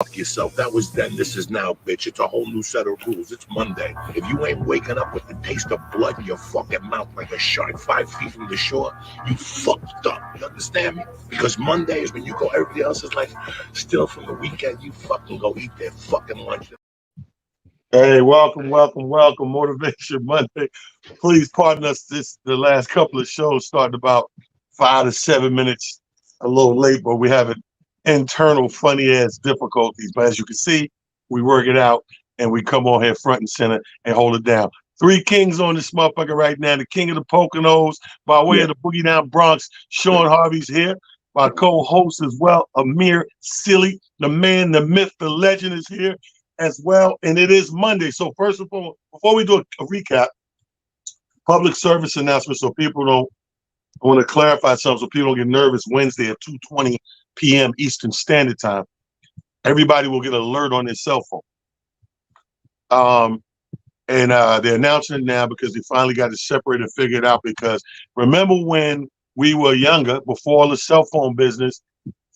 Fuck yourself. That was then. This is now, bitch. It's a whole new set of rules. It's Monday. If you ain't waking up with the taste of blood in your fucking mouth like a shark 5 feet from the shore, you fucked up. You understand me? Because Monday is when you go, everybody else is like, still from the weekend, you fucking go eat their fucking lunch. Hey, welcome, welcome, welcome. Motivation Monday. Please pardon us. The last couple of shows started about 5 to 7 minutes a little late, but we have an internal funny ass difficulties. But as you can see, we work it out and we come on here front and center and hold it down. Three kings on this motherfucker right now. The king of the Poconos by way of the Boogie Down Bronx. Sean Harvey's here. My co-host as well, Amir Silly. The man, the myth, the legend is here as well, and it is Monday. So first of all, before we do a recap, public service announcement, so people don't. I want to clarify something so people don't get nervous. Wednesday at 2:20 p.m. Eastern Standard Time, everybody will get an alert on their cell phone. And they're announcing it now because they finally got it separated and figured out. Because remember when we were younger, before all the cell phone business,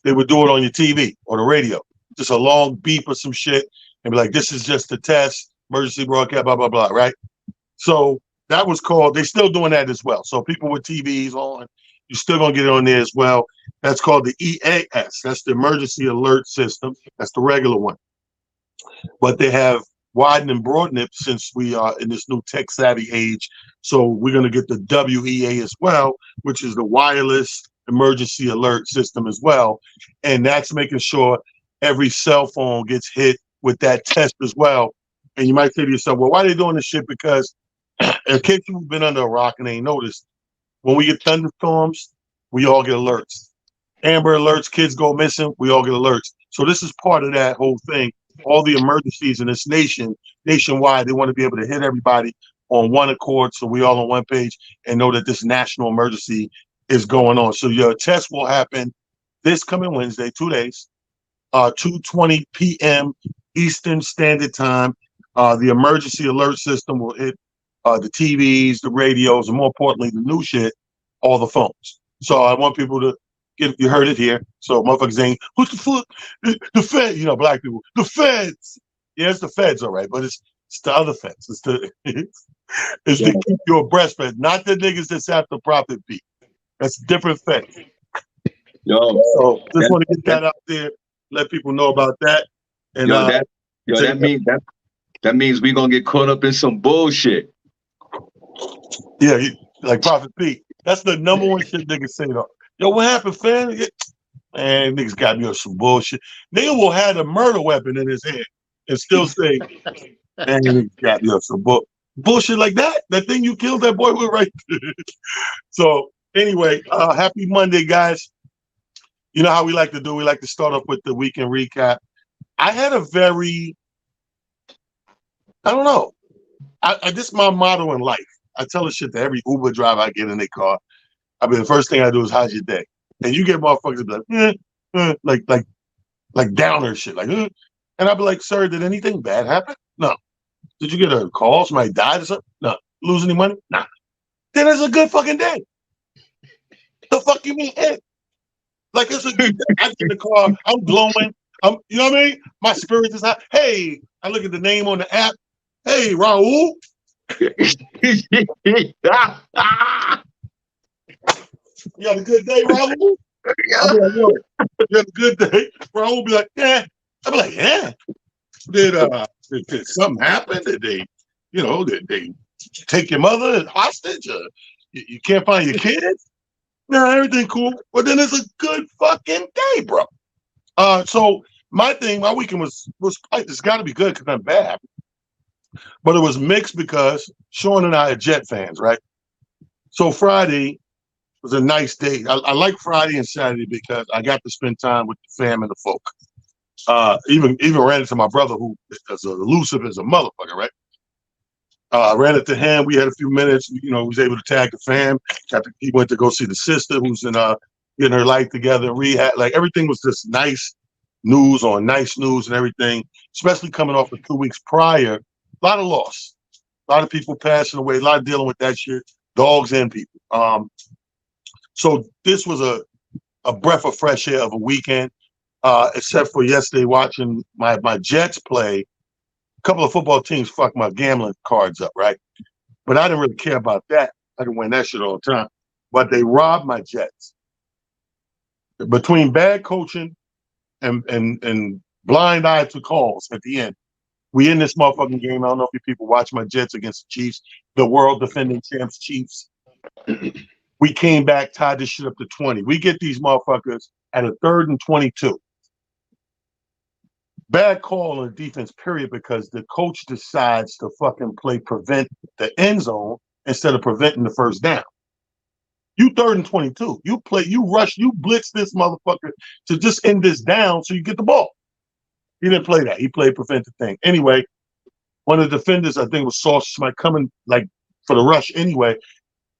they would do it on your TV or the radio, just a long beep or some shit. And be like, this is just a test, emergency broadcast, blah, blah, blah, right? So that was called, they're still doing that as well. So people with TVs on, you're still going to get it on there as well. That's called the EAS. That's the Emergency Alert System. That's the regular one. But they have widened and broadened it since we are in this new tech-savvy age. So we're going to get the WEA as well, which is the Wireless Emergency Alert System as well. And that's making sure every cell phone gets hit with that test as well. And you might say to yourself, well, why are they doing this shit? Because in case you've been under a rock and ain't noticed, when we get thunderstorms, we all get alerts. Amber alerts, kids go missing, we all get alerts. So this is part of that whole thing. All the emergencies in this nationwide, they want to be able to hit everybody on one accord so we all on one page and know that this national emergency is going on. So your test will happen this coming Wednesday, 2 days, 2:20 p.m. Eastern Standard Time. The emergency alert system will hit the TVs, the radios, and more importantly, the new shit, all the phones. So I want people to get, you heard it here. So motherfuckers saying, what the fuck? The Fed, black people, the feds. Yeah, it's the feds, all right, but it's the other feds. It's to keep you abreast feds, not the niggas that's after profit beat. That's different feds. So just want to get that out there, let people know about that. And that means we're gonna get caught up in some bullshit. Yeah, like Prophet Pete. That's the number one shit niggas say though. Yo, what happened, fam? Man, niggas got me on some bullshit. Nigga will have a murder weapon in his hand and still say, man, niggas got me on some bullshit like that. That thing you killed that boy with right there. So anyway, happy Monday, guys. You know how we like to do. We like to start off with the weekend recap. I had a very, I don't know. This is my motto in life. I tell this shit to every Uber driver I get in their car. The first thing I do is, how's your day? And you get motherfuckers to be like downer shit. And I'll be like, sir, did anything bad happen? No. Did you get a call? Somebody died or something? No. Lose any money? Nah. Then it's a good fucking day. The fuck you mean it? Like it's a good day. I get in the car, I'm glowing. You know what I mean? My spirit is high. Hey, I look at the name on the app. Hey, Raul. You had a good day, Raul? I'll be like, yo, you had a good day? Raul be like, yeah. I'll be like, yeah. Did something happen? Did they take your mother hostage? You can't find your kids? No, everything cool. But then it's a good fucking day, bro. So my weekend was it's got to be good because I'm bad. But it was mixed because Sean and I are Jet fans, right? So Friday was a nice day. I like Friday and Saturday because I got to spend time with the fam and the folk. Even ran into my brother who is as elusive as a motherfucker, right? Ran into him. We had a few minutes. Was able to tag the fam. He went to go see the sister who's in getting her life together in rehab. Like everything was just nice news on nice news and everything, especially coming off of 2 weeks prior. A lot of loss. A lot of people passing away. A lot of dealing with that shit. Dogs and people. So this was a breath of fresh air of a weekend. except for yesterday watching my Jets play. A couple of football teams fucked my gambling cards up, right? But I didn't really care about that. I can win that shit all the time. But they robbed my Jets. Between bad coaching and blind eye to calls at the end, we in this motherfucking game. I don't know if you people watch my Jets against the Chiefs, the world defending champs Chiefs. We came back, tied this shit up to 20. We get these motherfuckers at a 3rd and 22. Bad call on the defense, period, because the coach decides to fucking prevent the end zone instead of preventing the first down. You 3rd and 22. You rush, you blitz this motherfucker to just end this down so you get the ball. He didn't play that. He played prevent the thing. Anyway, one of the defenders, I think, was Sauce, might coming like for the rush anyway,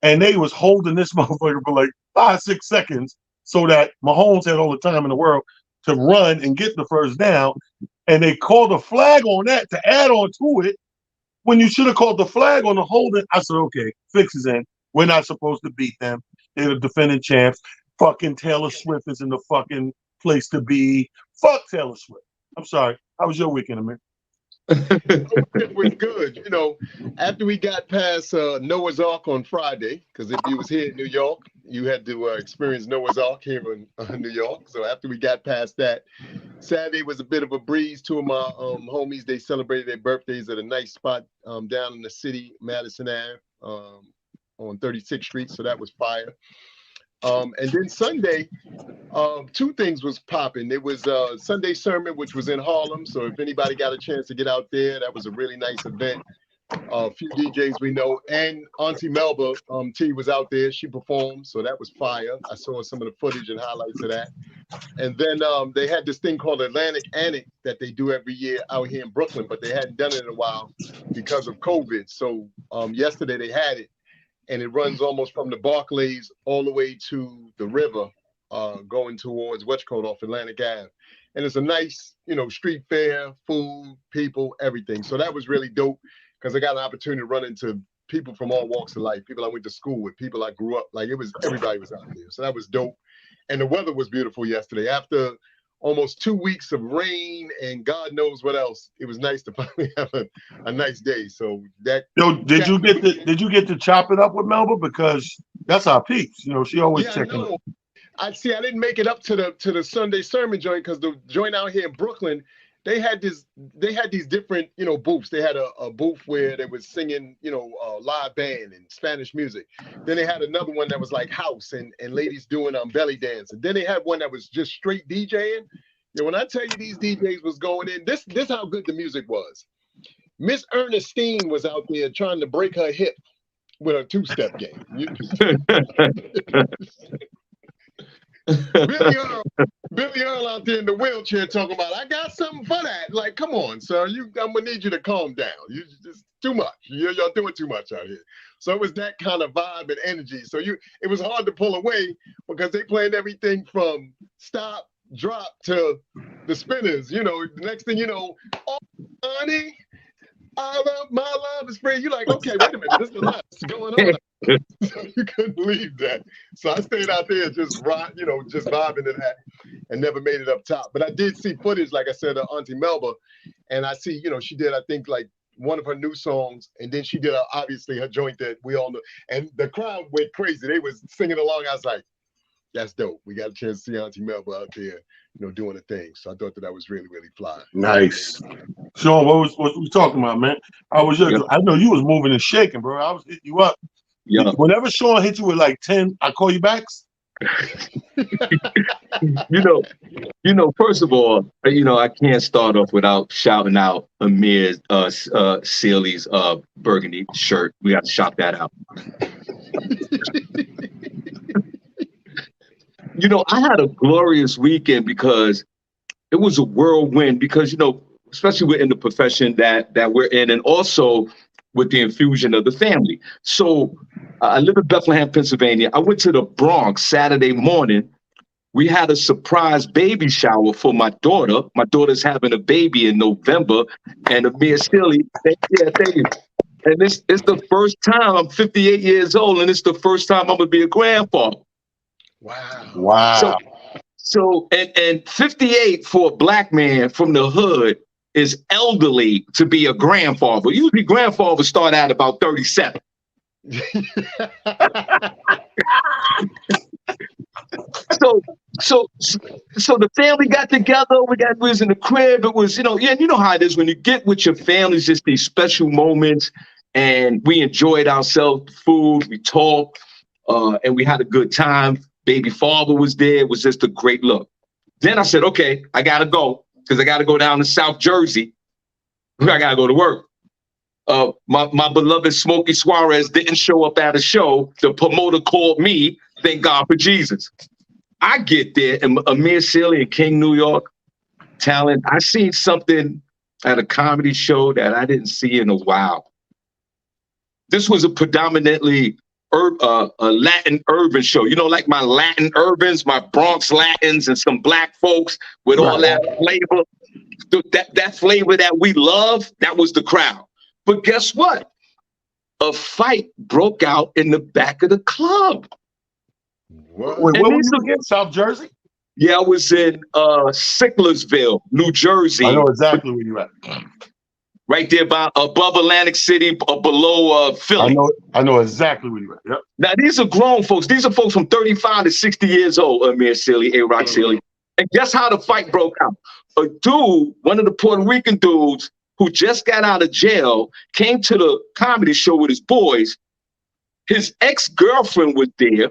and they was holding this motherfucker for like 5-6 seconds so that Mahomes had all the time in the world to run and get the first down, and they called a flag on that to add on to it when you should have called the flag on the holding. I said, okay, fix is in. We're not supposed to beat them. They're the defending champs. Fucking Taylor Swift is in the fucking place to be. Fuck Taylor Swift. I'm sorry. How was your weekend, Amir? It was good. You know, after we got past Noah's Ark on Friday, because if you was here in New York, you had to experience Noah's Ark here in New York. So after we got past that, Saturday was a bit of a breeze. Two of my homies, they celebrated their birthdays at a nice spot down in the city, Madison Ave, on 36th Street. So that was fire. And then Sunday, two things was popping. It was Sunday sermon, which was in Harlem. So if anybody got a chance to get out there, that was a really nice event. A few DJs we know, and Auntie Melba T was out there. She performed, so that was fire. I saw some of the footage and highlights of that. And then they had this thing called Atlantic Annex that they do every year out here in Brooklyn, but they hadn't done it in a while because of COVID. So yesterday they had it. And it runs almost from the Barclays all the way to the river, going towards Westcote off Atlantic Ave. And it's a nice, you know, street fair, food, people, everything. So that was really dope because I got an opportunity to run into people from all walks of life, people I went to school with, people I grew up, like everybody was out there. So that was dope. And the weather was beautiful yesterday. After almost 2 weeks of rain and God knows what else, it was nice to finally have a nice day. So that. Yo, did you get to chop it up with Melba, because that's our peeps? You know, she always checking it. I didn't make it up to the Sunday sermon joint because the joint out here in Brooklyn, they had these different, you know, booths. They had a booth where they was singing, you know, live band and Spanish music. Then they had another one that was like house and ladies doing belly dance. And then they had one that was just straight DJing. You know, when I tell you these DJs was going in, this how good the music was. Miss Ernestine was out there trying to break her hip with a two-step game. Billy Earl out there in the wheelchair talking about, I got something for that. Like, come on, sir. I'm gonna need you to calm down. You just too much. Y'all doing too much out here. So it was that kind of vibe and energy. So it was hard to pull away because they played everything from stop, drop to the spinners. You know, the next thing you know, oh, honey, my love is free. You're like, okay, wait a minute, this is a lot. What's going on? So you couldn't believe that. So I stayed out there just vibing to that and never made it up top. But I did see footage, like I said, of Auntie Melba, and I see, you know, she did, I think, like one of her new songs, and then she did obviously her joint that we all know. And the crowd went crazy. They was singing along. I was like, that's dope. We got a chance to see Auntie Melba out there, you know, doing a thing. So I thought that was really, really fly. Nice. Sean, what we talking about, man? I know you was moving and shaking, bro. I was hitting you up. Yeah. Whenever Sean hits you with like 10, I call you back. you know, first of all, you know, I can't start off without shouting out Amir Sealy's burgundy shirt. We got to shout that out. You know, I had a glorious weekend because it was a whirlwind, because, you know, especially we're in the profession that we're in, and also with the infusion of the family. So I live in Bethlehem, Pennsylvania. I went to the Bronx Saturday morning. We had a surprise baby shower for my daughter. My daughter's having a baby in November, and Amir Sealy, thank you. And it's the first time. I'm 58 years old, and it's the first time I'm gonna be a grandfather. Wow. So and 58 for a black man from the hood is elderly to be a grandfather. Usually grandfathers start out about 37. So so the family got together. We was in the crib. It was, yeah, you know how it is when you get with your family, it's just these special moments, and we enjoyed ourselves, food, we talked, and we had a good time. Baby father was there. It was just a great look. Then I said, okay, I gotta go because I gotta go down to South Jersey. I gotta go to work. My beloved Smokey Suarez didn't show up at a show. The promoter called me. Thank God for Jesus. I get there, and Amir Sealy in King, New York, talent. I seen something at a comedy show that I didn't see in a while. This was a predominantly a Latin urban show. Like my Latin urbans, my Bronx Latins, and some black folks with all that flavor. That flavor that we love, that was the crowd. But guess what? A fight broke out in the back of the club. Wait, where were you again? South Jersey? Yeah, I was in Sicklersville, New Jersey. I know exactly where you're at. Right there above Atlantic City, below Philly. I know exactly where you're at. Yep. Now, these are grown folks. These are folks from 35 to 60 years old, Amir Sealy, A-Rock Sealy. And guess how the fight broke out? A dude, one of the Puerto Rican dudes who just got out of jail, came to the comedy show with his boys. His ex-girlfriend was there,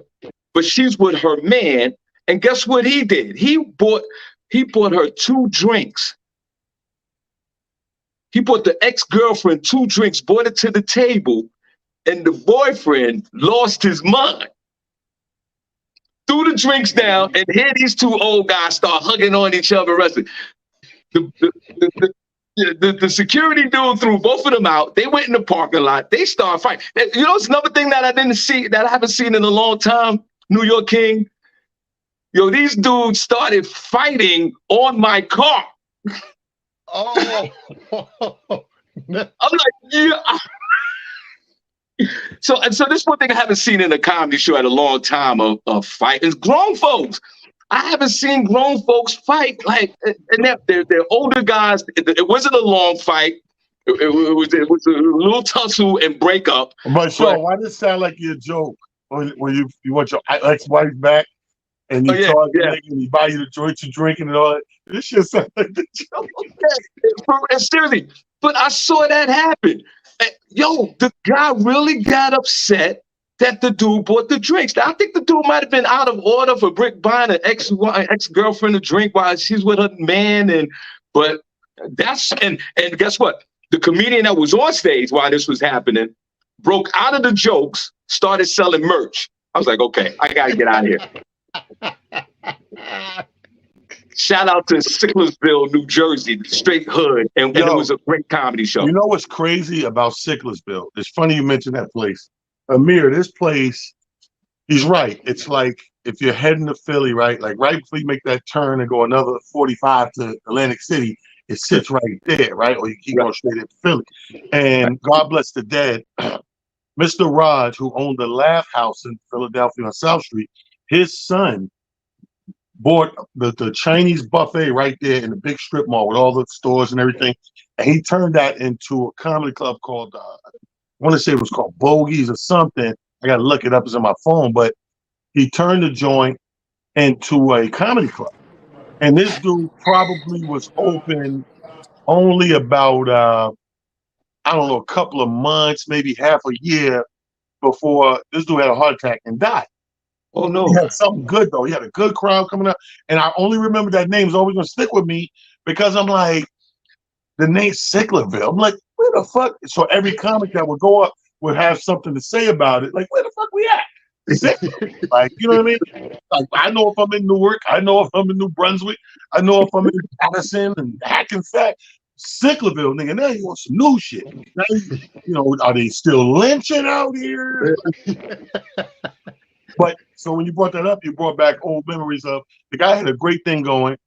but she's with her man. And guess what he did? He bought her 2 drinks. He bought the ex-girlfriend 2 drinks, brought it to the table, and the boyfriend lost his mind. Threw the drinks down, and here these 2 old guys start hugging on each other, wrestling. The security dude threw both of them out. They went in the parking lot. They started fighting. It's another thing that I haven't seen in a long time, New York King. These dudes started fighting on my car. Oh. I'm like, yeah. So this one thing I haven't seen in a comedy show at a long time of fight is grown folks. I haven't seen grown folks fight and they're older guys. It wasn't a long fight. It was a little tussle and breakup. But why does it sound like your joke when you want your ex-wife back and you talk and he buy you the joint you're drinking and all that? This shit sounds like the joke. And seriously, but I saw that happen. The guy really got upset that the dude bought the drinks. Now, I think the dude might have been out of order for buying an ex-girlfriend a drink while she's with her man. But guess what? The comedian that was on stage while this was happening broke out of the jokes, started selling merch. I was like, okay, I gotta get out of here. Shout out to Sicklersville, New Jersey, the straight hood, and it was a great comedy show. You know what's crazy about Sicklersville? It's funny you mentioned that place. Amir, this place, he's right. It's like if you're heading to Philly, right? Like right before you make that turn and go another 45 to Atlantic City, it sits right there, right? Or you keep going straight into Philly. And God bless the dead, Mr. Raj, who owned the Laugh House in Philadelphia on South Street, his son bought the Chinese buffet right there in the big strip mall with all the stores and everything. And he turned that into a comedy club called, I want to say it was called Bogies or something. I got to look it up. It's on my phone. But he turned the joint into a comedy club. And this dude probably was open only about, I don't know, a couple of months, maybe half a year before this dude had a heart attack and died. Oh, no. He had something good, though. He had a good crowd coming up. And I only remember that name is always going to stick with me because I'm like, the name Sicklerville. I'm like, where the fuck? So every comic that would go up would have something to say about it. Like, where the fuck we at? Like, you know what I mean? Like, I know if I'm in Newark. I know if I'm in New Brunswick. I know if I'm in Patterson and Hackensack. Sicklerville, nigga, now you want some new shit. Now, are they still lynching out here? But so when you brought that up, you brought back old memories of the guy had a great thing going.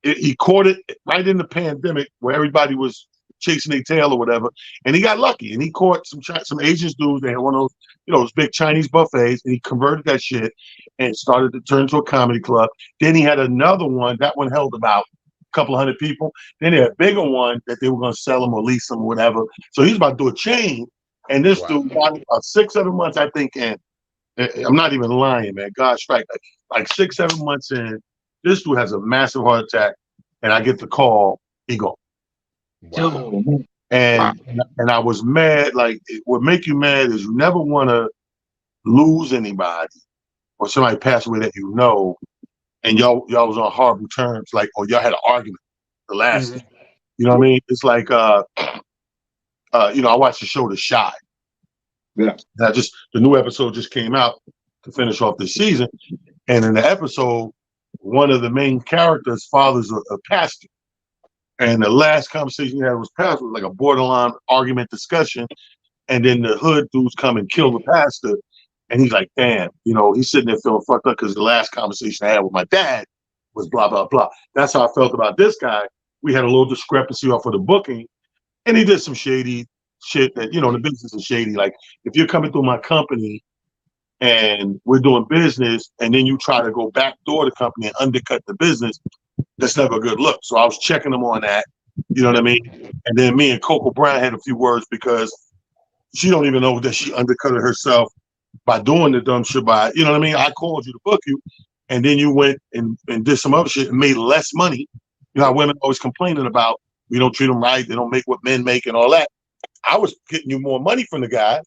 He caught it right in the pandemic where everybody was chasing their tail or whatever, and he got lucky and he caught some Asian dudes. They had one of those, those big Chinese buffets, and he converted that shit and started to turn into a comedy club. Then he had another one. That one held about a couple of hundred people. Then he had a bigger one that they were going to sell him or lease him or whatever. So he's about to do a chain. And this dude, about 6, 7 months, I think, and I'm not even lying, man. God strike, like 6, 7 months in, this dude has a massive heart attack, and I get the call, he gone. Wow. And I was mad. Like, what make you mad is you never want to lose anybody or somebody pass away that you know, and y'all was on horrible terms, like, or y'all had an argument the last thing. You know what I mean? It's like I watched the show The Chi. Yeah. And the new episode just came out to finish off this season. And in the episode, one of the main characters' father's a pastor. And the last conversation he had was pastor, was like a borderline argument discussion. And then the hood dudes come and kill the pastor. And he's like, damn, he's sitting there feeling fucked up because the last conversation I had with my dad was blah, blah, blah. That's how I felt about this guy. We had a little discrepancy off of the booking. And he did some shady shit that, the business is shady. Like, if you're coming through my company and we're doing business and then you try to go backdoor the company and undercut the business, that's never a good look. So I was checking him on that. You know what I mean? And then me and Coco Brown had a few words because she don't even know that she undercutted herself by doing the dumb shit by, you know what I mean? I called you to book you, and then you went and did some other shit and made less money. You know how women always complaining about we don't treat them right, they don't make what men make and all that. I was getting you more money from the guy,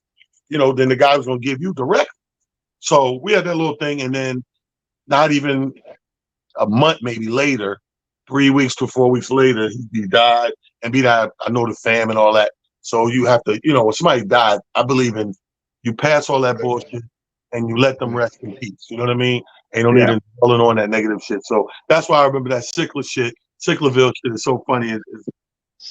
than the guy was going to give you direct. So we had that little thing, and then not even a month maybe later, 3 weeks to 4 weeks later, he died. And I know the fam and all that. So you have to, when somebody died, I believe in you pass all that bullshit and you let them rest in peace. You know what I mean? Ain't no need in dwelling on that negative shit. So that's why I remember that Sickler shit. Sicklerville shit is so funny.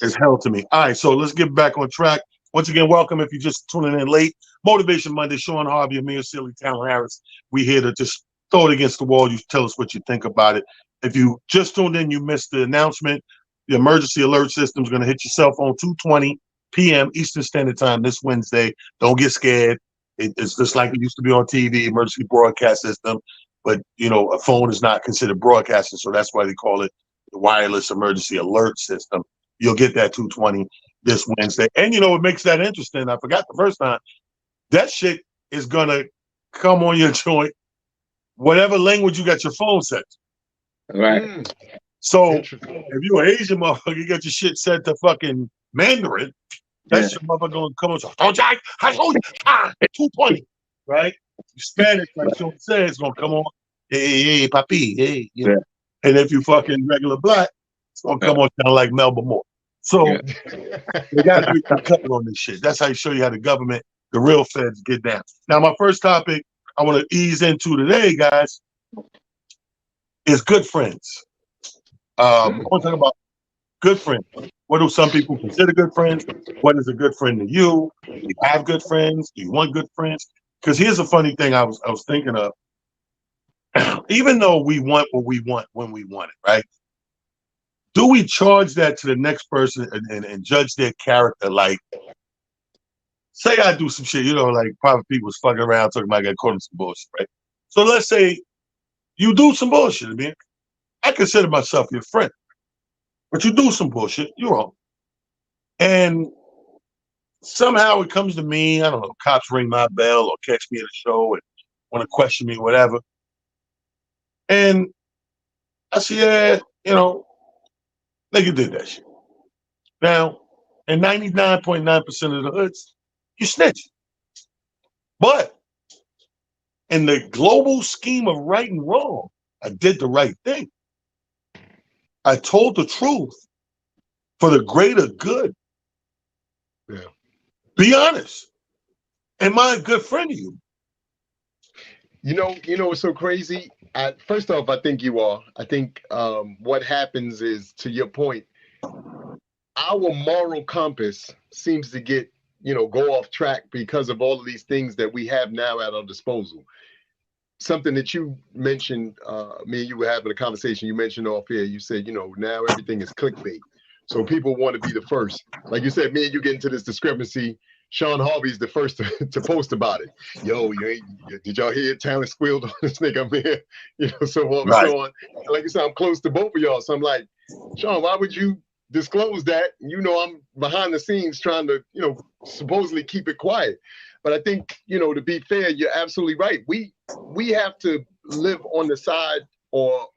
It's hell to me. All right, so let's get back on track. Once again, welcome if you're just tuning in late. Motivation Monday, Sean Harvey, Amir Sealy, Talon Harris. We here to just throw it against the wall. You tell us what you think about it. If you just tuned in, you missed the announcement. The emergency alert system is going to hit your cell phone 2:20 p.m. Eastern Standard Time this Wednesday. Don't get scared. It's just like it used to be on TV, emergency broadcast system. But, a phone is not considered broadcasting, so that's why they call it the wireless emergency alert system. You'll get that 2:20 this Wednesday. And, what makes that interesting, I forgot the first time, that shit is going to come on your joint, whatever language you got your phone set to. Right. So if you're an Asian motherfucker, you got your shit set to fucking Mandarin, that shit motherfucker going to come on. 220, right? Spanish, like Sean said, it's going to come on. Hey, papi, hey. And if you fucking regular black, it's going to come on kind of like Melba Moore. So they got to be covered on this shit. That's how you show you how the government, the real feds, get down. Now, my first topic I want to ease into today, guys, is good friends. I want to talk about good friends. What do some people consider good friends? What is a good friend to you? Do you have good friends? Do you want good friends? Because here's a funny thing I was thinking of. Even though we want what we want when we want it, right? Do we charge that to the next person and judge their character? Like, say I do some shit, like private people was fucking around talking about I got caught in some bullshit, right? So let's say you do some bullshit. I mean, I consider myself your friend, but you do some bullshit, you're wrong. And somehow it comes to me, I don't know, cops ring my bell or catch me at a show and want to question me, whatever. And I say, nigga did that shit. Now, in 99.9% of the hoods, you snitch. But in the global scheme of right and wrong, I did the right thing. I told the truth for the greater good. Yeah. Be honest. Am I a good friend to you? It's so crazy. First off, I think you are. I think what happens is, to your point, our moral compass seems to get, go off track because of all of these things that we have now at our disposal. Something that you mentioned, me and you were having a conversation, you mentioned off here, you said, now everything is clickbait. So people want to be the first. Like you said, me and you get into this discrepancy. Sean Harvey's the first to post about it. Yo, did y'all hear Talent squealed on this nigga? I'm here, so on and so on. And like you said, I'm close to both of y'all. So I'm like, Sean, why would you disclose that? I'm behind the scenes trying to, supposedly keep it quiet. But I think, to be fair, you're absolutely right. We have to live on the side or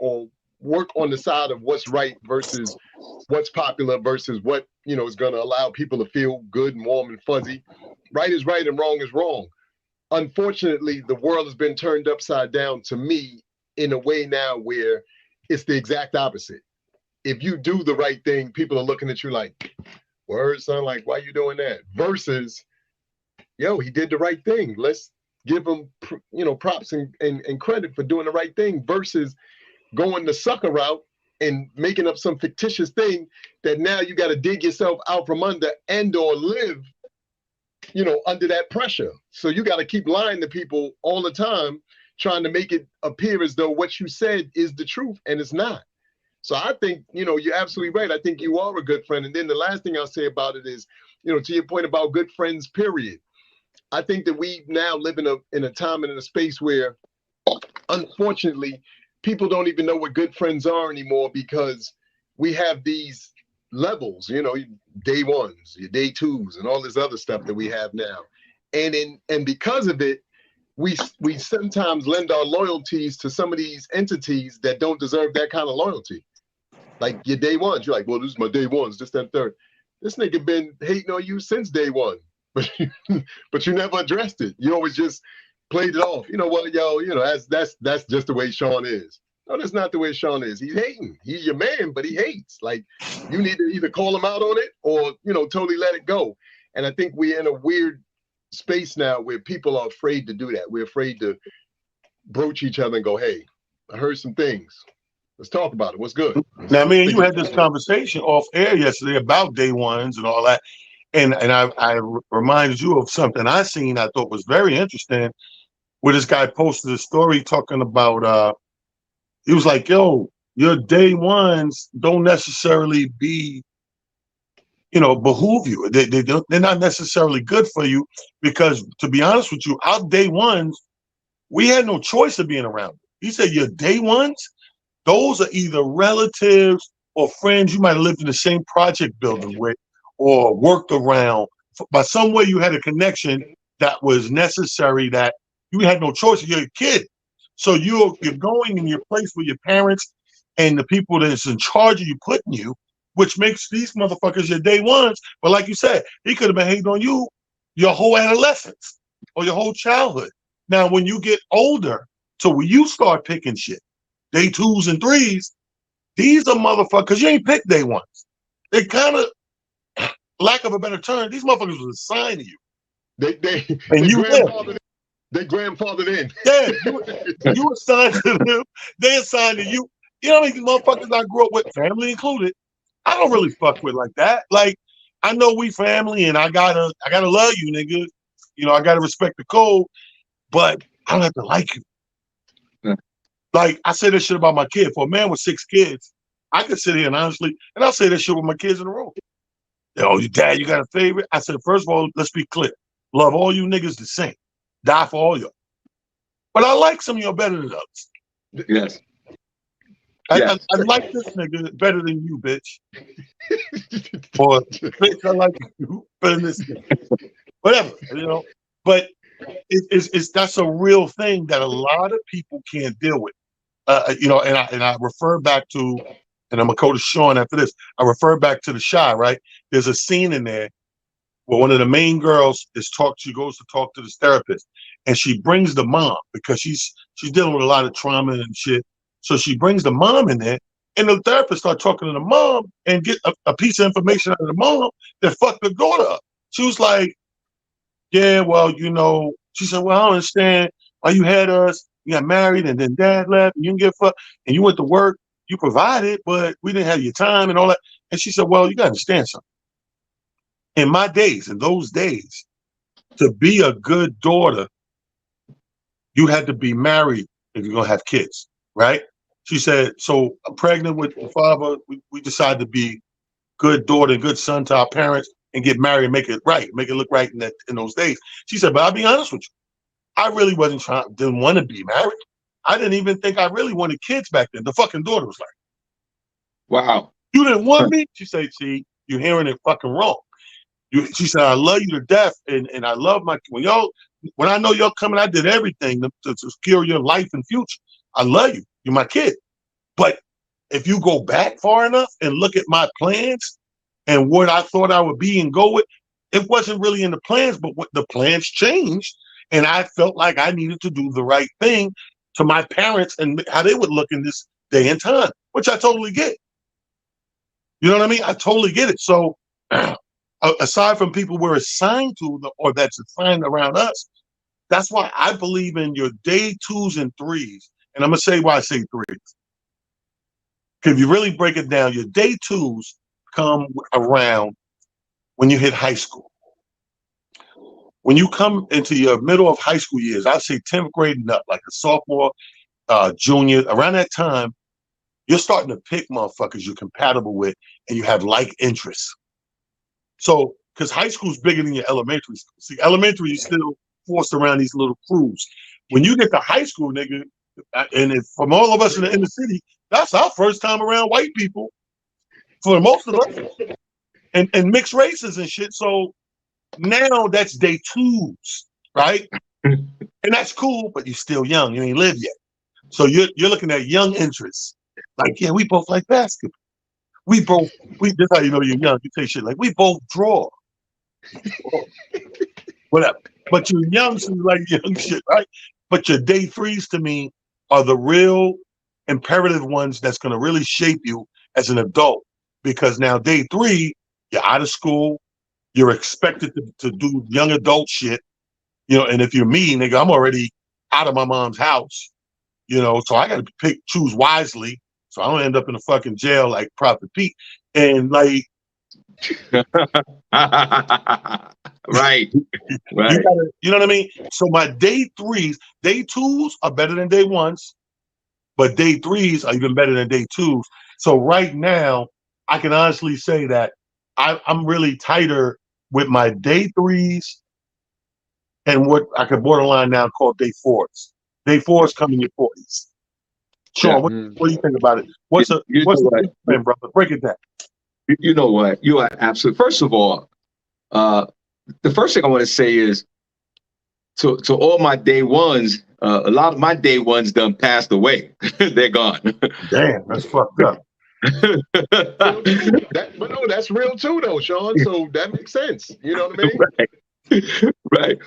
work on the side of what's right versus what's popular versus what is going to allow people to feel good and warm and fuzzy. Right is right and wrong is wrong. Unfortunately, the world has been turned upside down to me in a way now where it's the exact opposite. If you do the right thing, people are looking at you like, word, son, like, why you doing that? Versus, yo, he did the right thing. Let's give him props and credit for doing the right thing versus going the sucker route and making up some fictitious thing that now you got to dig yourself out from under and or live, under that pressure. So you got to keep lying to people all the time, trying to make it appear as though what you said is the truth, and it's not. So I think, you're absolutely right. I think you are a good friend. And then the last thing I'll say about it is, to your point about good friends, period. I think that we now live in a time and in a space where, unfortunately, people don't even know what good friends are anymore because we have these levels, day ones, your day twos, and all this other stuff that we have now. And because of it, we sometimes lend our loyalties to some of these entities that don't deserve that kind of loyalty. Like your day ones, you're like, well, this is my day ones, this, that, third. This nigga been hating on you since day one, but you never addressed it. You always just played it off. That's just the way Sean is. No, that's not the way Sean is. He's hating. He's your man, but he hates. Like, you need to either call him out on it or, totally let it go. And I think we're in a weird space now where people are afraid to do that. We're afraid to broach each other and go, hey, I heard some things. Let's talk about it. What's good? Now, me and you had this conversation off air yesterday about day ones and all that. And I reminded you of something I seen I thought was very interesting, where this guy posted a story talking about, he was like, yo, your day ones don't necessarily behoove you. They're not necessarily good for you because, to be honest with you, our day ones, we had no choice of being around. He said your day ones, those are either relatives or friends you might have lived in the same project building with or worked around. By some way you had a connection that was necessary, that you had no choice. You're a kid. So you're going in your place with your parents and the people that's in charge of you putting you, which makes these motherfuckers your day ones. But like you said, he could have been hating on you your whole adolescence or your whole childhood. Now, when you get older, so when you start picking shit, day twos and threes, these are motherfuckers, because you ain't picked day ones. They kind of, lack of a better term, these motherfuckers was assigned to you. They grandfathered in. Yeah, you assigned to them. They assigned to you. You know how many motherfuckers I grew up with, family included, I don't really fuck with like that. Like, I know we family and I gotta love you, nigga. I gotta respect the code, but I don't have to like you. Yeah. Like, I say this shit about my kid. For a man with 6 kids, I could sit here and I'll say this shit with my kids in the room. Yo, your dad, you got a favorite? I said, first of all, let's be clear. Love all you niggas the same. Die for all y'all. But I like some of y'all better than others. Yes. I like this nigga better than you, bitch. Or, bitch, I like you better than this nigga. Whatever, But it's that's a real thing that a lot of people can't deal with. And I refer back to, and I'm gonna go to Sean after this. I refer back to The Chi, right? There's a scene in there where one of the main girls she goes to talk to this therapist, and she brings the mom because she's dealing with a lot of trauma and shit. So she brings the mom in there, and the therapist starts talking to the mom and get a piece of information out of the mom that fucked the daughter up. She was like, yeah, well, she said, well, I don't understand why you had us. You got married and then dad left and you didn't give a fuck and you went to work. You provided, but we didn't have your time and all that. And she said, well, you got to understand something. In those days, to be a good daughter, you had to be married if you're going to have kids, right? She said, so I'm pregnant with the father. We decided to be good daughter and good son to our parents and get married and make it right, make it look right in those days. She said, but I'll be honest with you. I really didn't want to be married. I didn't even think I really wanted kids back then. The fucking daughter was like, Wow. you didn't want me? She said, see, you're hearing it fucking wrong. She said, I love you to death. And I love when I know y'all coming, I did everything to secure your life and future. I love you. You're my kid. But if you go back far enough and look at my plans and what I thought I would be and go with, it wasn't really in the plans, but what the plans changed. And I felt like I needed to do the right thing to my parents and how they would look in this day and time, which I totally get. You know what I mean? I totally get it. So aside from people we're assigned to or that's assigned around us, that's why I believe in your day 2s and 3s. And I'm going to say why I say 3s. Because if you really break it down, your day 2s come around when you hit high school. When you come into your middle of high school years, I'd say 10th grade and up, like a sophomore, junior, around that time, you're starting to pick motherfuckers you're compatible with and you have like interests. So, because high school's bigger than your elementary school. See, elementary, you're still forced around these little crews. When you get to high school, nigga, and from all of us in the inner city, that's our first time around white people for most of us and mixed races and shit. So now that's day 2s, right? And that's cool, but you're still young. You ain't lived yet. So you're looking at young interests. Like, yeah, we both like basketball. This how you know you're young. You say shit like, we both draw. Whatever. But you're young, so you like young shit, right? But your day 3s to me are the real imperative ones that's going to really shape you as an adult. Because now day 3, you're out of school. You're expected to do young adult shit. You know, and if you're me, nigga, I'm already out of my mom's house. You know, so I got to choose wisely. So I don't end up in a fucking jail like Prophet Pete. And like, right. You know what I mean? So my day 3s, day 2s are better than day 1s, but day 3s are even better than day 2s. So right now, I can honestly say that I'm really tighter with my day 3s and what I could borderline now call day 4s. Day 4s come in your 40s. Sean, what do you think about it? What's the plan, brother? Break it down. You know what? You are absolutely. First of all, the first thing I want to say is to all my day 1s, a lot of my day 1s done passed away. They're gone. Damn, that's fucked up. But no, that's real too, though, Sean. So that makes sense. You know what I mean? Right.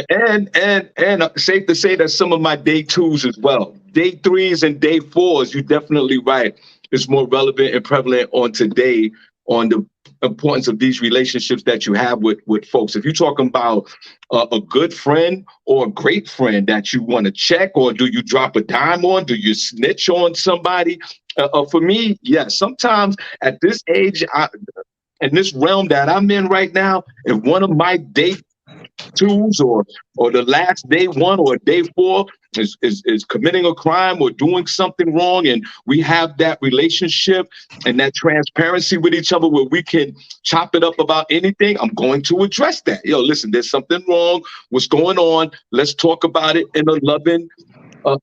And safe to say that some of my day 2s as well. Day 3s and day 4s, you're definitely right. It's more relevant and prevalent on today on the importance of these relationships that you have with folks. If you're talking about a good friend or a great friend that you want to check, or do you drop a dime on? Do you snitch on somebody? For me, yes. Sometimes at this age, in this realm that I'm in right now, if one of my day 2s or the last day 1 or day 4 is committing a crime or doing something wrong, and we have that relationship and that transparency with each other where we can chop it up about anything, I'm going to address that. Yo, listen, there's something wrong. What's going on? Let's talk about it in a loving, a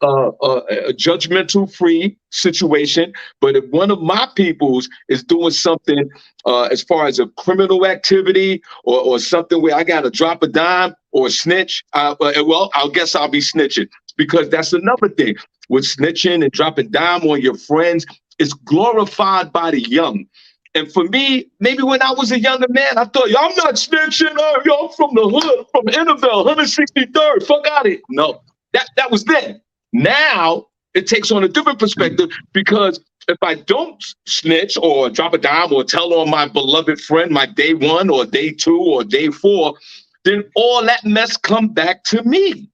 judgmental free situation. But if one of my peoples is doing something as far as a criminal activity or something where I got to drop a dime or snitch, well, I guess I'll be snitching, because that's another thing with snitching and dropping dime on your friends. It's glorified by the young. And for me, maybe when I was a younger man, I thought, yo, I'm not snitching. Yo, I'm from the hood, from Annabelle, 163rd. Fuck out of it. No, that was then. Now it takes on a different perspective, because if I don't snitch or drop a dime or tell on my beloved friend, my day 1 or day 2 or day 4, then all that mess come back to me.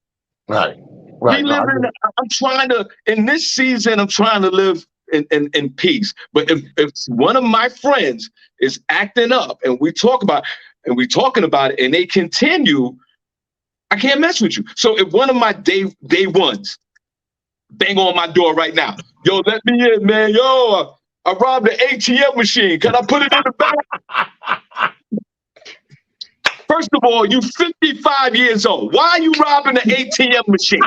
Right. I'm trying to, in this season, I'm trying to live in peace. But if one of my friends is acting up and we're talking about it and they continue, I can't mess with you. So if one of my day 1s bang on my door right now, yo, let me in, man. Yo, I robbed the ATM machine. Can I put it in the back? First of all, you 55 years old. Why are you robbing the ATM machine?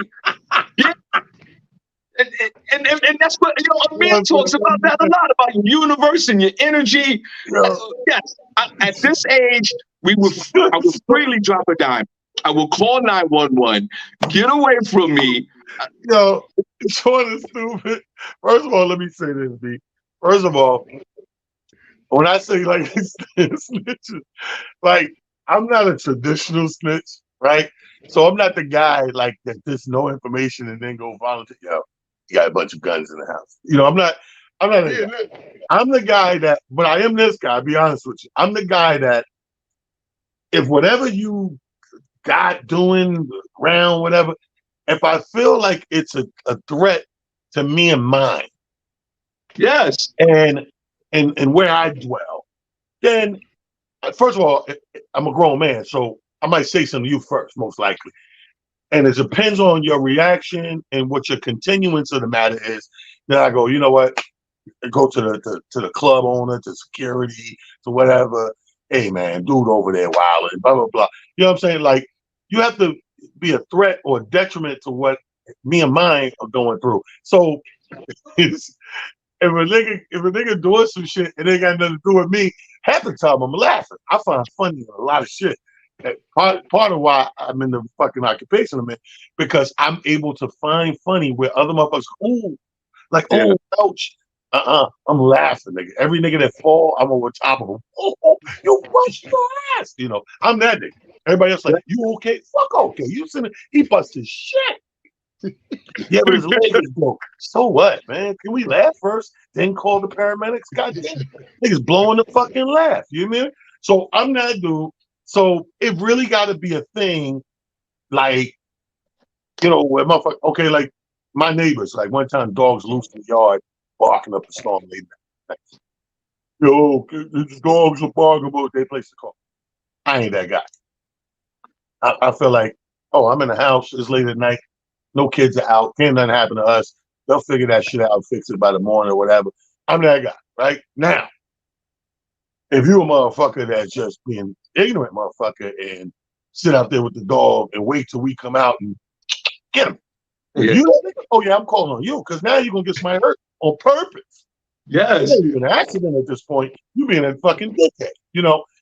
Yeah. And that's what, a man talks about that a lot, about your universe and your energy. Yes, at this age, I would freely drop a dime. I will call 911. Get away from me. Yo, Sean is stupid. First of all, let me say this, B. First of all, when I say like snitches, like I'm not a traditional snitch, right? So I'm not the guy like that just know information and then go volunteer. Yo, you got a bunch of guns in the house. I'm not I'm the guy that, but I am this guy, I'll be honest with you. I'm the guy that if whatever you got doing around, whatever, if I feel like it's a threat to me and mine, yes, and where I dwell, then first of all, I'm a grown man, so I might say something to you first, most likely. And it depends on your reaction and what your continuance of the matter is. Then I go, you know what? I go to the club owner, to security, to whatever. Hey man, dude over there wilding, blah blah blah. You know what I'm saying? Like you have to be a threat or a detriment to what me and mine are going through. So if a nigga doing some shit and it ain't got nothing to do with me, half the time I'm laughing. I find funny in a lot of shit. Part of why I'm in the fucking occupation I'm in, because I'm able to find funny where other motherfuckers, ouch. I'm laughing, nigga. Every nigga that fall, I'm over top of him. Oh, you bust your ass. I'm that nigga. Everybody else like, you okay? Fuck okay. You sitting, he busted shit. Yeah, but his leg is broke. So what, man? Can we laugh first, then call the paramedics? Goddamn, niggas blowing the fucking laugh. You know what I mean? So I'm that dude. So it really got to be a thing, like, where motherfucker. Okay, like my neighbors. Like one time, dogs loose in the yard, barking up a storm. Yo, these dogs are barking about they place to call. I ain't that guy. I feel like, I'm in the house. It's late at night. No kids are out. Can't nothing happen to us. They'll figure that shit out, fix it by the morning or whatever. I'm that guy, right? Now, if you a motherfucker that's just being ignorant motherfucker and sit out there with the dog and wait till we come out and get him. I'm calling on you because now you're going to get somebody hurt on purpose. Yes. It ain't even an accident at this point. You being a fucking dickhead,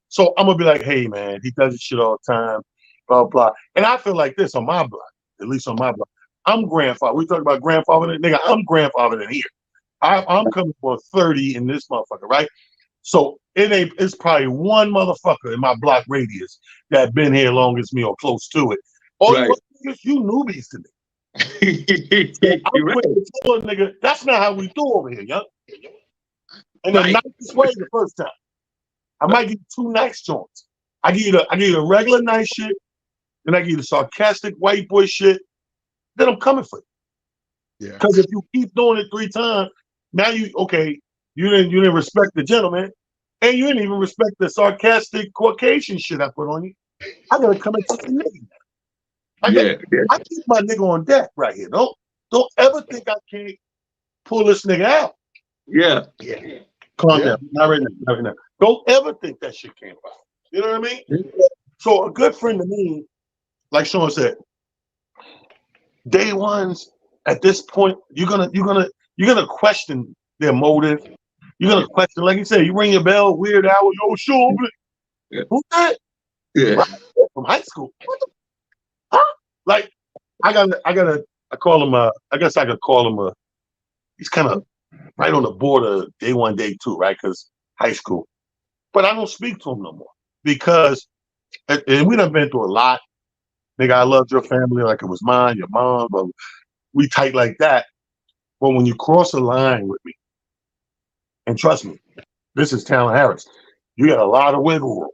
So I'm going to be like, hey, man, he does this shit all the time, blah, blah. And I feel like this on my block, at least on my block. I'm grandfather. We talk about grandfather, nigga. I'm grandfather in here. I'm coming for 30 in this motherfucker, right? So it's probably one motherfucker in my block radius that been here long as me or close to it. All right. You newbies to me. I'm quick to tell a nigga, that's not how we do over here, young. And the nicest way the first time. I might give you 2 nice joints. I give you the regular nice shit, then I give you the sarcastic white boy shit. Then I'm coming for you. Yeah. Because if you keep doing it 3 times, now you didn't respect the gentleman, and you didn't even respect the sarcastic Caucasian shit I put on you. I gotta come and take the nigga. I keep my nigga on deck right here. Don't ever think I can't pull this nigga out. Yeah. Calm down. Not right now. Don't ever think that shit can't out. You know what I mean? Yeah. So a good friend to me, like Sean said, day ones at this point, you're gonna question their motive. You're gonna question, like you said, you ring your bell, weird hour, yo, sure. Yeah. Who's that? Yeah. Right, from high school. What the, huh? Like, I call him I guess I could call him he's kind of right on the border, day 1, day 2, right? Because high school. But I don't speak to him no more because, and we done been through a lot. Nigga, I loved your family like it was mine, your mom, but we tight like that. But when you cross a line with me, and trust me, this is Talon Harris, you got a lot of wiggle room.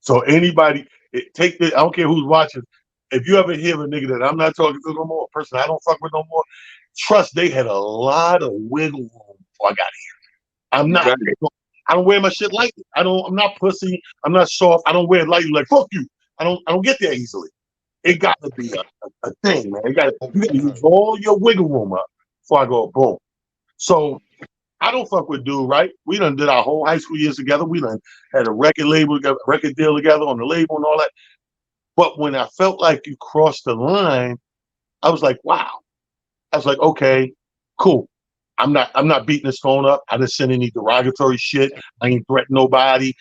So anybody, I don't care who's watching, if you ever hear a nigga that I'm not talking to no more, a person I don't fuck with no more, trust they had a lot of wiggle room before I got here. I'm not, I don't wear my shit lightly. I'm not pussy. I'm not soft. I don't wear it lightly like, fuck you. I don't get there easily. It got to be a thing, man. You got to use all your wiggle room up before I go boom. So I don't fuck with dude, right? We done did our whole high school years together. We done had a record label, record deal together on the label and all that. But when I felt like you crossed the line, I was like, wow. I was like, okay, cool. I'm not beating this phone up. I didn't send any derogatory shit. I ain't threatened nobody.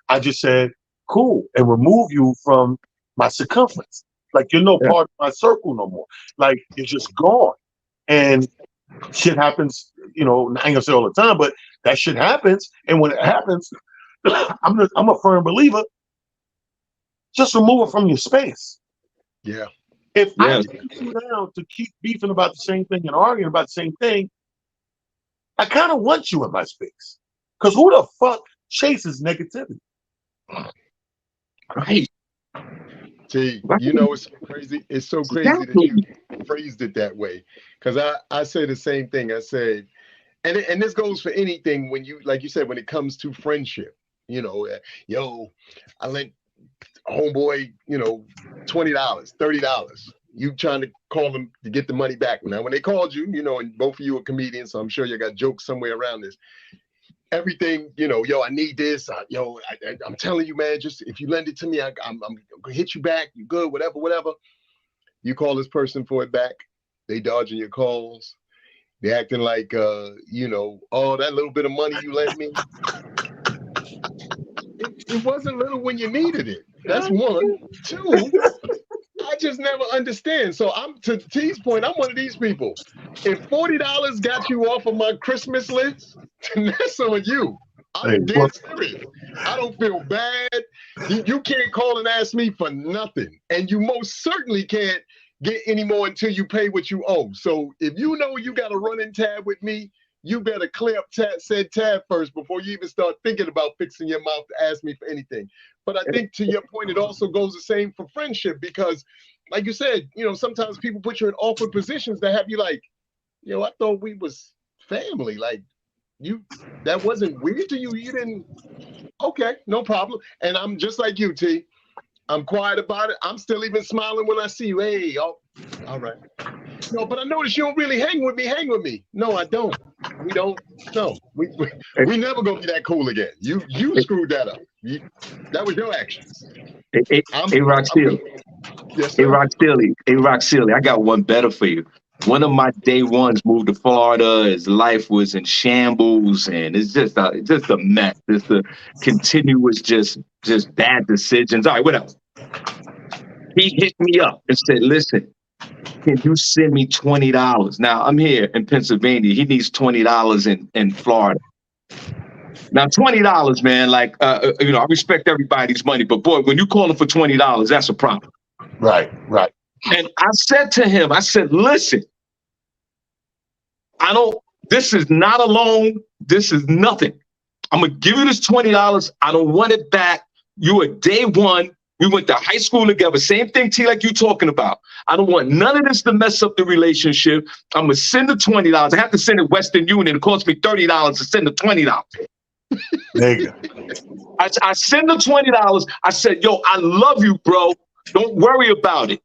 I just said, cool, and remove you from my circumference. Like you're no part of my circle no more. Like you're just gone. And shit happens, you know, I ain't gonna say all the time, but that shit happens. And when it happens, I'm a firm believer. Just remove it from your space. Yeah. If I sit you down to keep beefing about the same thing and arguing about the same thing, I kind of want you in my space. Because who the fuck chases negativity? Right. See, you know, it's so crazy. It's so crazy that you phrased it that way. Because I say the same thing. I said, and this goes for anything when you, like you said, when it comes to friendship, you know, yo, I lent homeboy, you know, $20, $30. You trying to call them to get the money back. Now, when they called you, you know, and both of you are comedians, so I'm sure you got jokes somewhere around this. Everything, you know, yo, I need this. I'm telling you, man, just if you lend it to me, I'm gonna hit you back. You good, whatever. You call this person for it back. They dodging your calls. They acting like, you know, oh, that little bit of money you lent me. It wasn't little when you needed it. That's one. Two, I just never understand. So I'm to T's point, I'm one of these people. If $40 got you off of my Christmas list, then that's on you. I'm dead serious. I don't feel bad. You can't call and ask me for nothing. And you most certainly can't get any more until you pay what you owe. So if you know you got a running tab with me, you better clear up said tab first before you even start thinking about fixing your mouth to ask me for anything. But I think to your point, it also goes the same for friendship because, like you said, you know, sometimes people put you in awkward positions that have you like, yo, I thought we was family. Like, that wasn't weird to you. You didn't, okay, no problem. And I'm just like you, T. I'm quiet about it. I'm still even smiling when I see you. Hey, all right. No, but I noticed you don't really hang with me. No, I don't. We don't. No, we never gonna be that cool again. You screwed that up. That was your actions. Hey, Rock Steely. Yes, Hey, sir. Rock Steely. I got one better for you. One of my day ones moved to Florida. His life was in shambles, and it's just a mess. It's a continuous just bad decisions. All right, what else? He hit me up and said, "Listen, can you send me $20? Now I'm here in Pennsylvania. He needs $20 in Florida. Now $20, man. Like, you know, I respect everybody's money, but boy, when you call him for $20, that's a problem." Right. And I said to him, I said, listen, this is not a loan. This is nothing. I'm going to give you this $20. I don't want it back. You are day one. We went to high school together. Same thing, T, like you talking about. I don't want none of this to mess up the relationship. I'm going to send the $20. I have to send it Western Union. It costs me $30 to send the $20. Nigga. I send the $20. I said, yo, I love you, bro. Don't worry about it.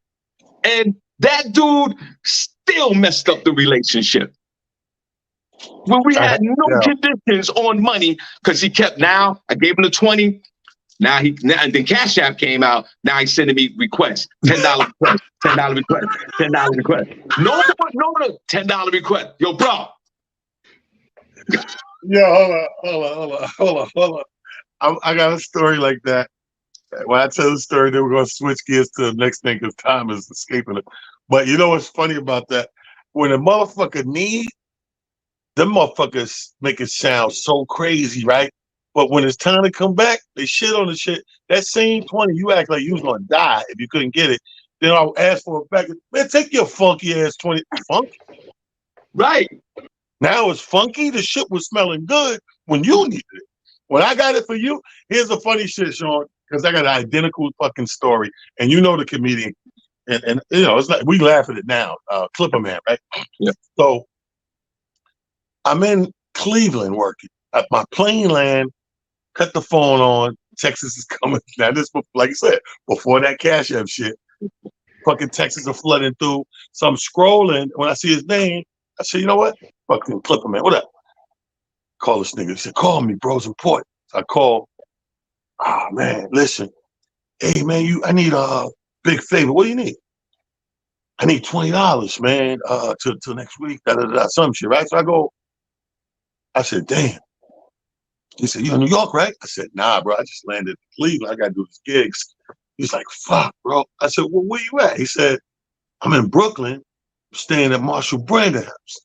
And that dude still messed up the relationship. When we had no conditions on money, because he kept, now I gave him the 20. And then Cash App came out. Now he's sending me requests. $10 request, $10 request, $10 request. No, $10 request. Yo, bro. Yeah, hold on. I got a story like that. When I tell the story, then we're going to switch gears to the next thing because time is escaping it. But you know what's funny about that? When a motherfucker needs, them motherfuckers make it sound so crazy, right? But when it's time to come back, they shit on the shit. That same 20, you act like you was going to die if you couldn't get it. Then I'll ask for it back. Man, take your funky ass 20. Funky? Right. Now it's funky. The shit was smelling good when you needed it. When I got it for you, here's the funny shit, Sean, because I got an identical fucking story. And you know the comedian. And you know, it's like we laugh at it now. Clipper Man, right? Yeah. So I'm in Cleveland working. At my plane land, cut the phone on. Texas is coming. Now this, like I said, before that Cash App shit, fucking Texas are flooding through. So I'm scrolling. When I see his name, I say, you know what? Fucking Clipper Man, what up? Call this nigga. He said, call me, bro. It's important. So I call. Ah, man, listen. Hey, man, I need a big favor. What do you need? I need $20, man, till next week. Some shit, right? So I said, damn. He said, you in New York, right? I said, nah, bro. I just landed in Cleveland. I got to do these gigs. He's like, fuck, bro. I said, well, where you at? He said, I'm in Brooklyn, staying at Marshall Brandon house.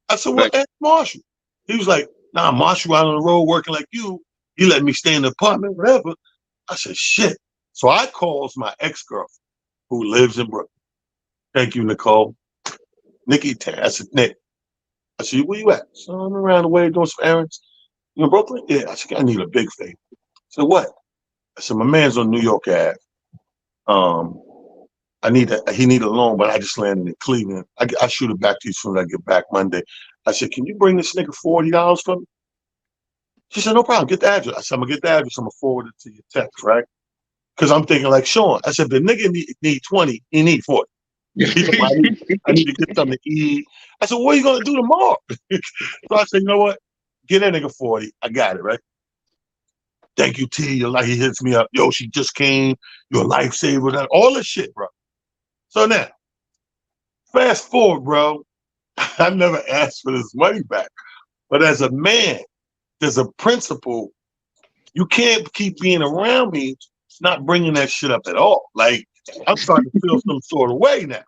I said, well, ask Marshall. He was like, nah, Marshall out on the road working like you. He let me stay in the apartment, whatever. I said, shit. So I calls my ex-girlfriend who lives in Brooklyn. Thank you, Nicole. Nikki, I said, Nick. I said, where you at? So I'm around the way doing some errands. You in Brooklyn? Yeah. I said, I need a big favor. I said, what? I said, my man's on New York Ave. He need a loan, but I just landed in Cleveland. I shoot it back to you as soon as I get back Monday. I said, can you bring this nigga $40 for me? She said, no problem. Get the address. I said, I'm gonna get the address. I'm gonna forward it to your text, right? Because I'm thinking like Sean. I said, the nigga need 20, he need 40. I need to get something to eat. I said, what are you gonna do tomorrow? So I said, you know what? Get that nigga 40. I got it, right? Thank you, T. He hits me up. Yo, she just came. You're a lifesaver. All this shit, bro. So now, fast forward, bro. I never asked for this money back. But as a man, there's a principle. You can't keep being around me, not bringing that shit up at all. Like, I'm starting to feel some sort of way now.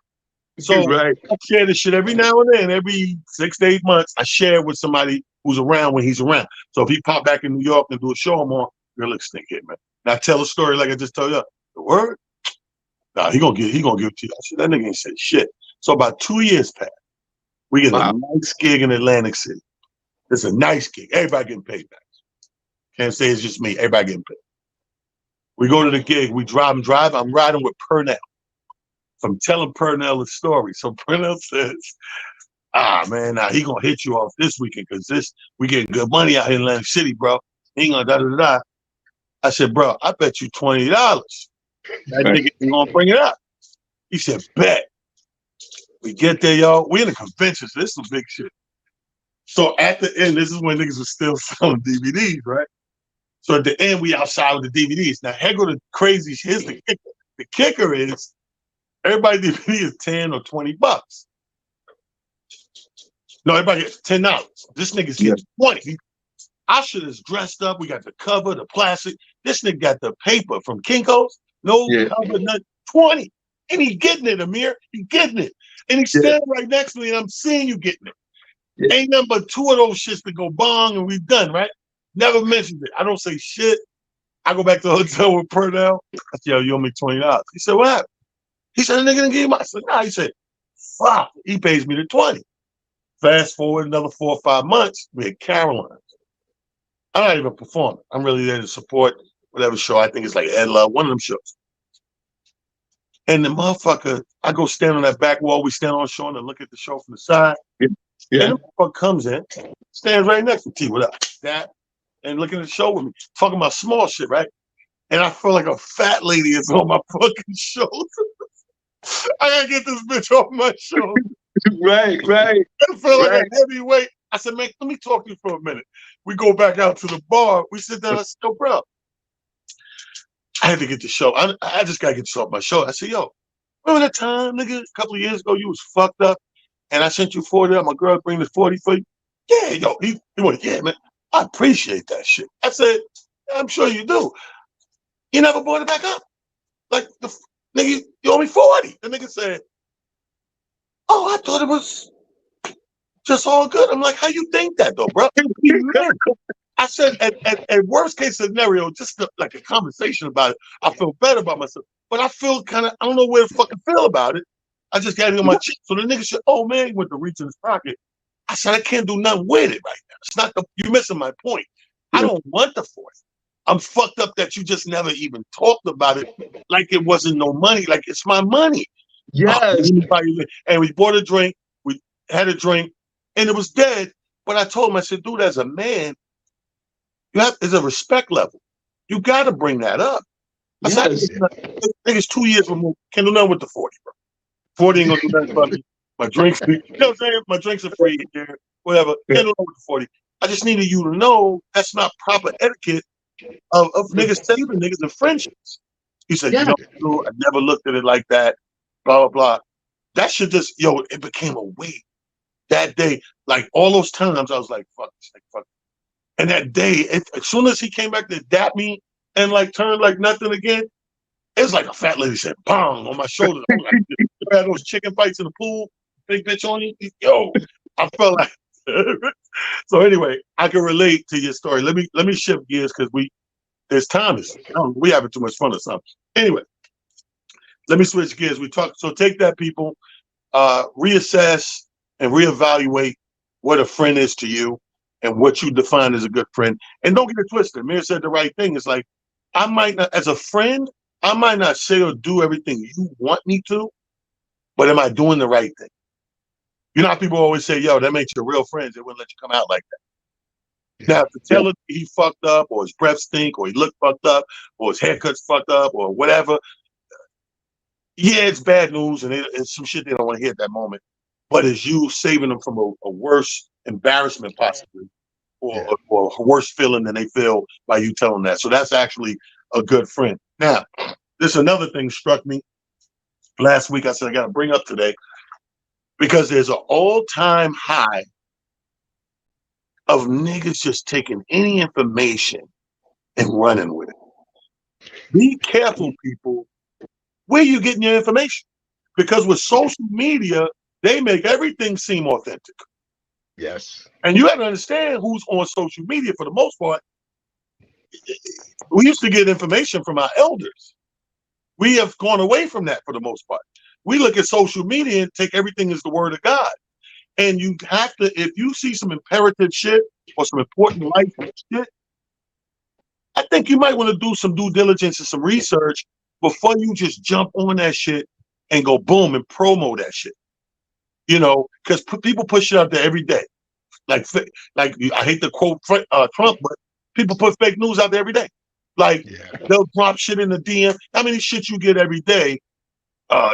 So right. I share this shit every now and then, every 6 to 8 months. I share with somebody who's around when he's around. So if he pop back in New York and do a show, I'm on, you're like, stink it, man. Now tell a story like I just told you. The word? Nah, he gonna give it to you. I said, that nigga ain't said shit. So about 2 years passed. We get a nice gig in Atlantic City. It's a nice gig. Everybody getting paid back. Can't say it's just me. Everybody getting paid. We go to the gig. We drive. I'm riding with Purnell. So I'm telling Purnell a story. So Purnell says, man, now he gonna hit you off this weekend because we getting good money out here in Atlantic City, bro. He ain't gonna da-da-da-da. I said, bro, I bet you $20. That nigga ain't gonna bring it up. He said, bet. We get there, y'all. We in a convention, so this is some big shit. So at the end, this is when niggas were still selling DVDs, right? So at the end, we outside with the DVDs. Now, here go the crazy. Here's the kicker. The kicker is everybody DVD is 10 or 20 bucks. No, everybody gets $10. This nigga's getting 20. Our shit is dressed up. We got the cover, the plastic. This nigga got the paper from Kinko's. No cover, nothing. 20. And he getting it, Amir. He getting it. And he's standing right next to me, and I'm seeing you getting it. Ain't nothing but 2 of those shits to go bong, and we done, right? Never mentioned it. I don't say shit. I go back to the hotel with Purnell. I said, yo, you owe me $20. He said, what happened? He said, the nigga didn't give him. I said, nah. He said, fuck. He pays me the 20. Fast forward another 4 or 5 months, we had Caroline's. I'm not even performing. I'm really there to support whatever show. I think it's like Ed Love, one of them shows. And the motherfucker, I go stand on that back wall. We stand on the show and look at the show from the side. And the motherfucker comes in, stands right next to T. What up? That. And looking at the show with me, talking about small shit, right? And I feel like a fat lady is on my fucking shoulders. I gotta get this bitch off my shoulders. Right. I feel like a heavyweight. I said, man, let me talk to you for a minute. We go back out to the bar. We sit down. I said, yo, bro, I had to get the show. I just gotta get this off my shoulder. I said, yo, remember that time, nigga, a couple of years ago, you was fucked up, and I sent you 40. My girl bring the 40 for you. Yeah, yo, he went, yeah, man. I appreciate that shit. I said, I'm sure you do. You never brought it back up. Like, the nigga, you owe me 40. The nigga said, oh, I thought it was just all good. I'm like, how you think that, though, bro? I said, at worst case scenario, just like a conversation about it, I feel better about myself. But I feel kind of, I don't know where to fucking feel about it. I just got it on my cheek. So the nigga said, oh, man, he went to reach in his pocket. I said, I can't do nothing with it right now. It's not you're missing my point. I don't want the 40. I'm fucked up that you just never even talked about it like it wasn't no money. Like, it's my money. Yes. And we bought a drink. We had a drink. And it was dead. But I told him, I said, dude, as a man, there's a respect level. You got to bring that up. I said, I think it's 2 years removed. Can't do nothing with the 40, bro. 40 ain't going to do nothing for me. My drinks, you know what I'm saying? My drinks are free here, whatever. Can't do nothing with the 40. I just needed you to know that's not proper etiquette of niggas saving niggas and friendships. He said, Yeah. you know, Lou, I never looked at it like that, blah, blah, blah. That shit just, yo, it became a weight. That day, like all those times, I was like, fuck this, like, fuck. And that day, as soon as he came back to dap me and like turned like nothing again, it was like a fat lady said, bang, on my shoulder. I'm like, you had those chicken fights in the pool, big bitch on you? Yo, I felt like, so anyway, I can relate to your story. Let me shift gears because there's time. We having too much fun or something. Anyway, let me switch gears. So take that, people, reassess and reevaluate what a friend is to you and what you define as a good friend. And don't get it twisted. Mir said the right thing. It's like, I might not, as a friend, I might not say or do everything you want me to, but am I doing the right thing? You know how people always say, yo, that makes you real friends. They wouldn't let you come out like that. Now, to tell it he fucked up, or his breath stink, or he looked fucked up, or his haircut's fucked up, or whatever, yeah, it's bad news, and it's some shit they don't want to hear at that moment. But it's you saving them from a worse embarrassment, possibly, or a worse feeling than they feel by you telling that. So that's actually a good friend. Now, this another thing struck me last week. I said I got to bring up today because there's an all-time high of niggas just taking any information and running with it. Be careful, people, where you getting your information, because with social media, they make everything seem authentic. Yes. And you have to understand who's on social media for the most part. We used to get information from our elders. We have gone away from that for the most part. We look at social media and take everything as the word of God. And you have to, if you see some imperative shit or some important life shit, I think you might want to do some due diligence and some research before you just jump on that shit and go boom and promo that shit. You know, because people push it out there every day. Like I hate to quote Trump, but people put fake news out there every day. Like they'll drop shit in the DM. How many shit you get every day?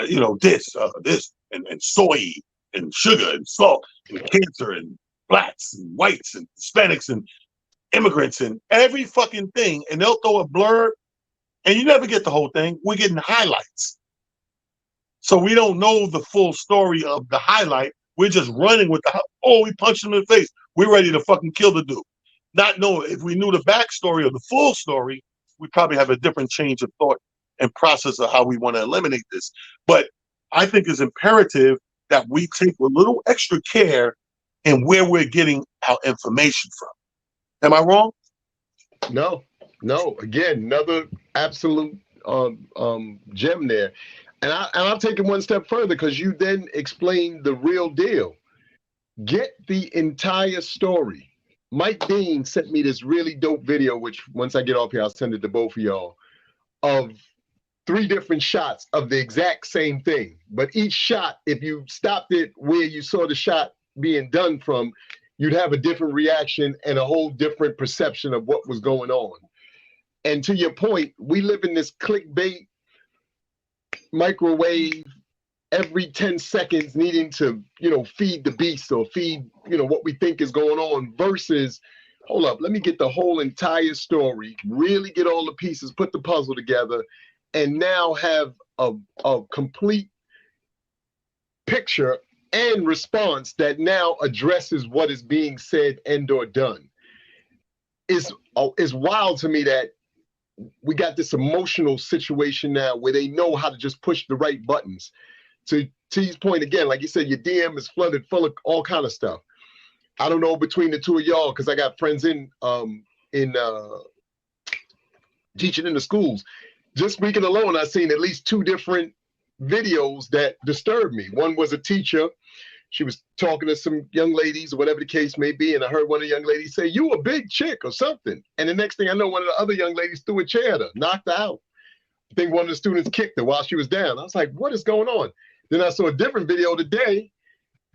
You know, this and soy and sugar and salt and cancer and blacks and whites and Hispanics and immigrants and every fucking thing. And they'll throw a blurb and you never get the whole thing. We're getting highlights. So we don't know the full story of the highlight. We're just running with we punched him in the face. We're ready to fucking kill the dude. Not knowing if we knew the backstory or the full story, we probably have a different change of thought and process of how we want to eliminate this. But I think it's imperative that we take a little extra care in where we're getting our information from. Am I wrong? No. Again, another absolute gem there. And I'll take it one step further because you then explain the real deal. Get the entire story. Mike Dean sent me this really dope video, which once I get off here, I'll send it to both of y'all, of 3 different shots of the exact same thing. But each shot, if you stopped it where you saw the shot being done from, you'd have a different reaction and a whole different perception of what was going on. And to your point, we live in this clickbait, microwave, every 10 seconds needing to, feed the beast or feed, what we think is going on versus, hold up, let me get the whole entire story, really get all the pieces, put the puzzle together, and now have a complete picture and response that now addresses what is being said and or done. It's wild to me that we got this emotional situation now where they know how to just push the right buttons. To T's point again, like you said, your DM is flooded full of all kind of stuff. I don't know between the two of y'all, because I got friends in teaching in the schools. Just speaking alone, I've seen at least 2 different videos that disturbed me. One was a teacher. She was talking to some young ladies or whatever the case may be, and I heard one of the young ladies say, "You a big chick" or something. And the next thing I know, one of the other young ladies threw a chair at her, knocked her out. I think one of the students kicked her while she was down. I was like, what is going on? Then I saw a different video today.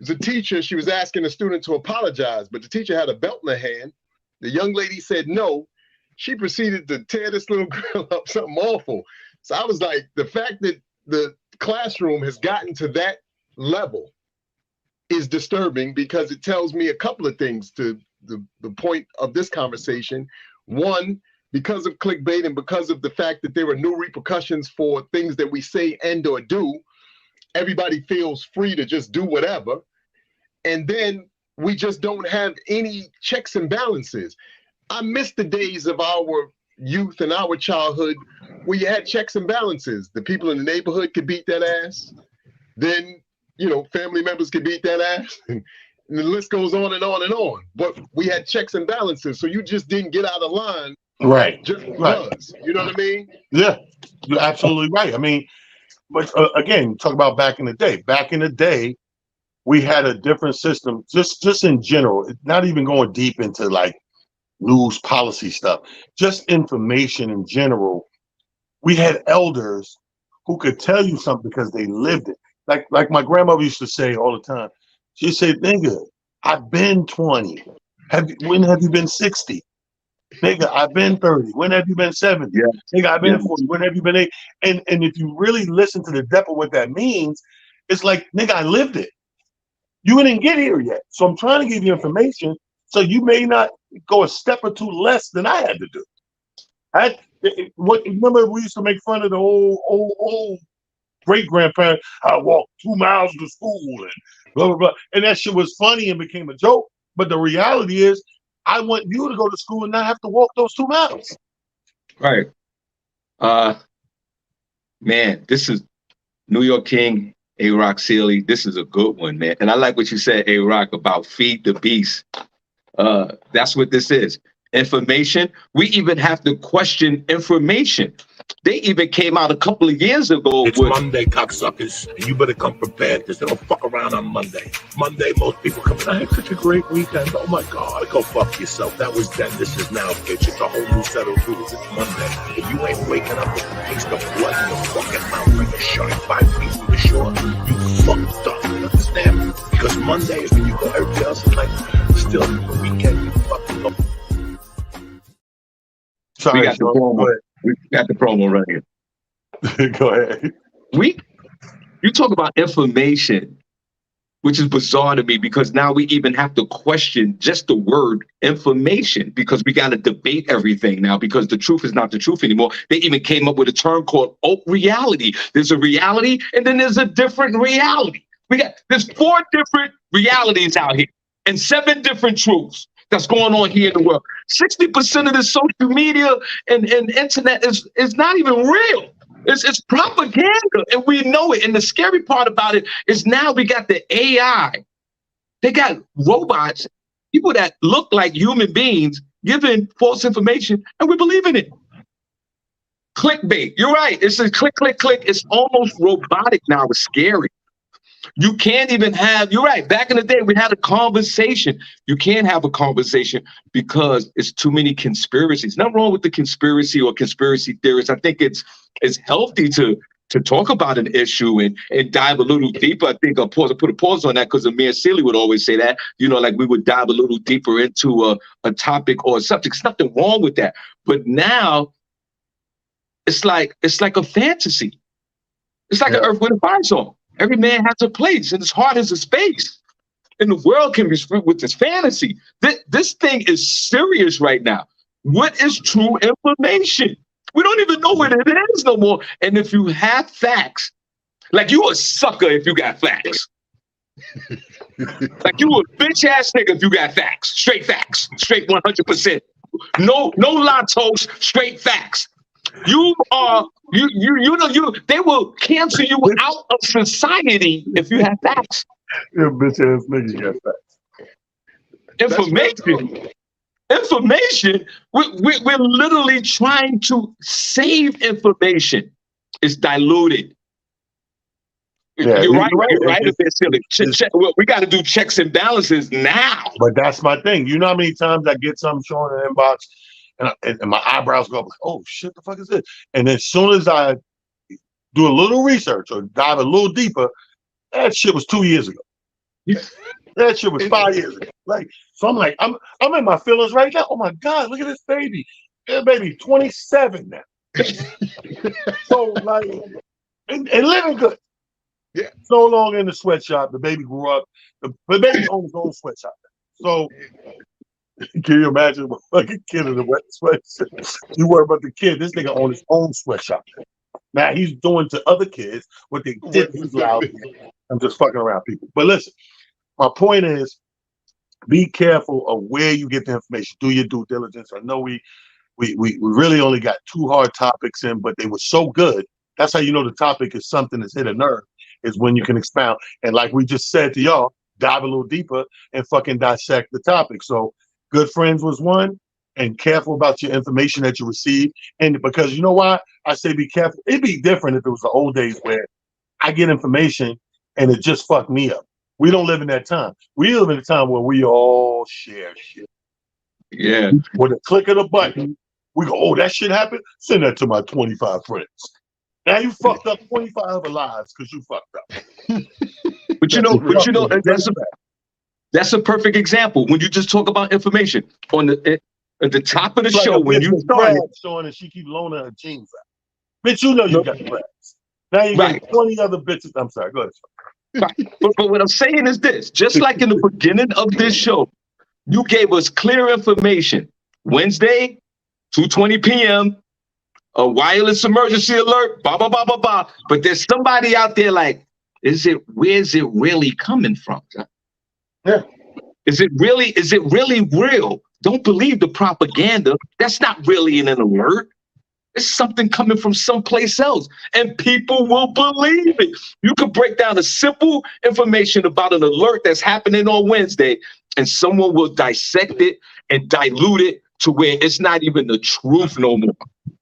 It was a teacher. She was asking the student to apologize, but the teacher had a belt in her hand. The young lady said no. She proceeded to tear this little girl up, something awful. So I was like, the fact that the classroom has gotten to that level is disturbing, because it tells me a couple of things to the point of this conversation. One, because of clickbait and because of the fact that there are no repercussions for things that we say and or do, everybody feels free to just do whatever. And then we just don't have any checks and balances. I miss the days of our youth and our childhood where you had checks and balances. The people in the neighborhood could beat that ass. Then, family members could beat that ass. And the list goes on and on and on. But we had checks and balances. So you just didn't get out of line. Right. Just because. Right. You know what I mean? Yeah, you're absolutely right. I mean, but again, talk about back in the day. Back in the day, we had a different system, just in general, not even going deep into like news policy stuff, just information in general. We had elders who could tell you something because they lived it. Like my grandmother used to say all the time. She'd say, nigga, I've been 20. When have you been 60? Nigga, I've been 30. When have you been 70? Yeah. Nigga, I've been 40. When have you been 8? And if you really listen to the depth of what that means, it's like, nigga, I lived it. You didn't get here yet. So I'm trying to give you information so you may not go a step or two less than I had to do. Remember we used to make fun of the old great-grandparent, I walked 2 miles to school and blah, blah, blah. And that shit was funny and became a joke. But the reality is, I want you to go to school and not have to walk those 2 miles. Right. Man, this is New York King, A-Rock Sealy. This is a good one, man. And I like what you said, A-Rock, about feed the beast. That's what this is. Information. We even have to question information. They even came out a couple of years ago. It's Monday, cocksuckers, and you better come prepared because they don't fuck around on Monday. Monday, most people come in, I had such a great weekend. Oh my God, go fuck yourself. That was then. This is now, bitch. It's a whole new set of rules. It's Monday. If you ain't waking up with the taste of blood in your fucking mouth like a shark 5 feet from the shore, you fucked up. You understand? Because Monday is when you go, everybody else is like, still the weekend, you fucking up. Sorry, we got the promo. We got the promo right here. Go ahead. You talk about information, which is bizarre to me because now we even have to question just the word information because we got to debate everything now because the truth is not the truth anymore. They even came up with a term called reality. There's a reality and then there's a different reality. There's 4 different realities out here and 7 different truths that's going on here in the world. 60% of the social media and internet is not even real. It's propaganda, and we know it. And the scary part about it is now we got the AI. They got robots, people that look like human beings giving false information, and we're believing it. Clickbait. You're right. It's a click, click, click. It's almost robotic now. It's scary. You can't even have, you're right, back in the day, we had a conversation. You can't have a conversation because it's too many conspiracies. Nothing wrong with the conspiracy or conspiracy theorists. I think it's healthy to talk about an issue and dive a little deeper. I think I'll put a pause on that because Amir Sealy would always say that, like we would dive a little deeper into a topic or a subject. There's nothing wrong with that. But now it's like a fantasy. It's like an Earth, Wind, and Fire song. Every man has a place, and his heart is a space. And the world can be split with this fantasy. This thing is serious right now. What is true information? We don't even know what it is no more. And if you have facts, like you a sucker if you got facts. Like you a bitch ass nigga if you got facts, straight 100%. No latos, straight facts. You are they will cancel you out of society if you have facts. You bitch ass nigga got facts. Information. We're literally trying to save information. It's diluted. Yeah, you're right. We got to do checks and balances now. But that's my thing. You know how many times I get something showing in the inbox and my eyebrows go up, like, oh shit, the fuck is this? And then as soon as I do a little research or dive a little deeper, that shit was 2 years ago. That shit was 5 years ago. Like, so I'm like, I'm in my feelings right now. Oh my God, look at this baby. That baby 27 now. So like, and living good. Yeah. So long in the sweatshop. The baby grew up. The baby owns his own sweatshop. So Can you imagine a fucking kid in a wet sweatshirt? You worry about the kid. This nigga on his own sweatshop. Now he's doing to other kids what they did to loud. I'm just fucking around people. But listen, my point is, be careful of where you get the information. Do your due diligence. I know we really only got 2 hard topics in, but they were so good. That's how you know the topic is something that's hit a nerve, is when you can expound. And like we just said to y'all, dive a little deeper and fucking dissect the topic. So Good Friends was one, and careful about your information that you receive. And because you know why I say be careful, it'd be different if it was the old days where I get information and it just fucked me up. We don't live in that time. We live in a time where we all share shit. Yeah. With a click of the button, we go, oh, that shit happened? Send that to my 25 friends. Now you fucked up 25 other lives because you fucked up. But you know, that's a perfect example when you just talk about information on the at the top of the It's show like when you started. showing and she keep loaning her jeans out. Bitch, you know you got crabs. Now you got 20 other bitches. I'm sorry, go ahead. Right. But what I'm saying is this: just like in the beginning of this show, you gave us clear information. Wednesday, 2:20 p.m. A wireless emergency alert. Blah blah blah blah blah. But there's somebody out there like, where's it really coming from? Yeah. Is it really real? Don't believe the propaganda. That's not really an alert. It's something coming from someplace else, and people will believe it. You could break down a simple information about an alert that's happening on Wednesday, and someone will dissect it and dilute it to where it's not even the truth no more.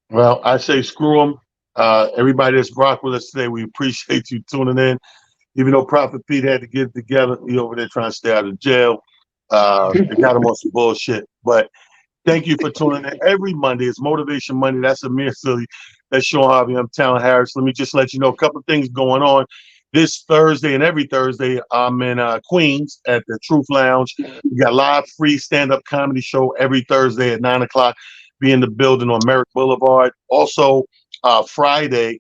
Well, I say screw them. Everybody that's rocked with us today, we appreciate you tuning in. Even though Prophet Pete had to get it together, he over there trying to stay out of jail. They got him on some bullshit. But thank you for tuning in. Every Monday, it's Motivation Monday. That's Amir Silly. That's Sean Harvey. I'm Talon Harris. Let me just let you know a couple of things going on. This Thursday and every Thursday, I'm in Queens at the Truth Lounge. We got live free stand-up comedy show every Thursday at 9 o'clock. Be in the building on Merrick Boulevard. Also, Friday,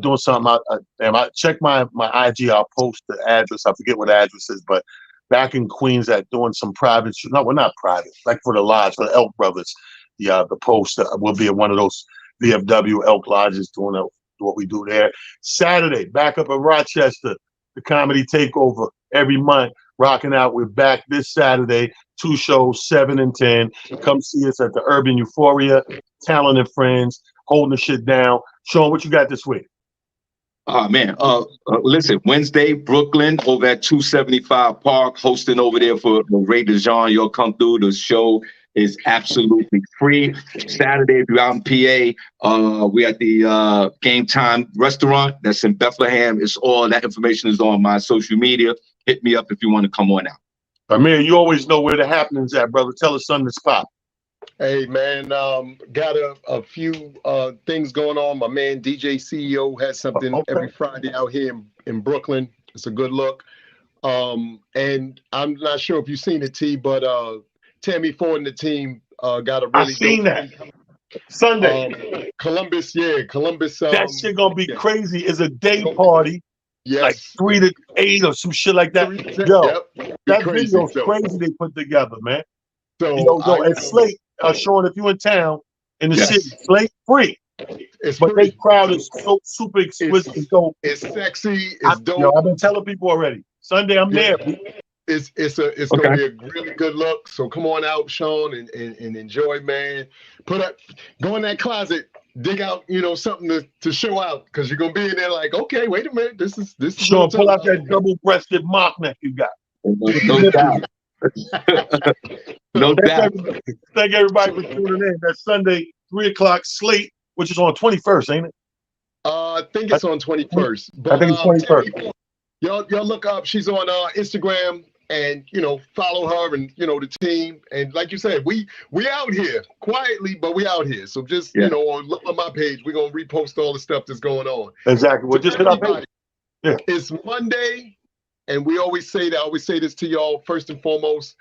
doing something. I check my IG. I'll post the address. I forget what the address is, but back in Queens at doing some private. No, we're not private. Like for the lodge, for the Elk Brothers. The post will be at one of those VFW Elk lodges doing what we do there. Saturday, back up in Rochester, the Comedy Takeover every month. Rocking out. We're back this Saturday. 2 shows, 7 and 10. Come see us at the Urban Euphoria. Talon and Friends, holding the shit down. Sean, what you got this week? Oh man, listen, Wednesday, Brooklyn, over at 275 Park, hosting over there for Ray DeJean. You'll come through. The show is absolutely free. Saturday, if you're out in PA, we're at the Game Time restaurant that's in Bethlehem. It's all that information is on my social media. Hit me up if you want to come on out. Amir, you always know where the happening's at, brother. Tell us something that's pop. Hey man, got a few things going on. My man DJ CEO has something every Friday out here in Brooklyn. It's a good look. And I'm not sure if you've seen it, T, but Tammy Ford and the team got a really. I seen that Sunday. Columbus. That shit gonna be crazy. It's a day party. Yes. Like 3 to 8 or some shit like that. Yo, that video's crazy they put together, man. So and Slate, Sean, if you in town in the city, Slate free. But they crowd is so super exquisite. It's sexy. It's dope. Yo, I've been telling people already. Sunday, I'm there. It's gonna be a really good look. So come on out, Sean, and enjoy, man. Go in that closet, dig out, something to show out, because you're gonna be in there like, okay, wait a minute, this is Sean, pull out that double-breasted mock neck you got. No doubt. No doubt. Thank everybody for tuning in. That's Sunday, 3 o'clock, Slate, which is on 21st, ain't it? I think it's on 21st. But, I think it's 21st. Y'all look up. She's on Instagram, and follow her and the team. And like you said, we out here quietly, but we out here. So just look on my page. We're gonna repost all the stuff that's going on. Exactly. We'll just hit our page. Yeah. It's Monday, and we always say that. I always say this to y'all. First and foremost,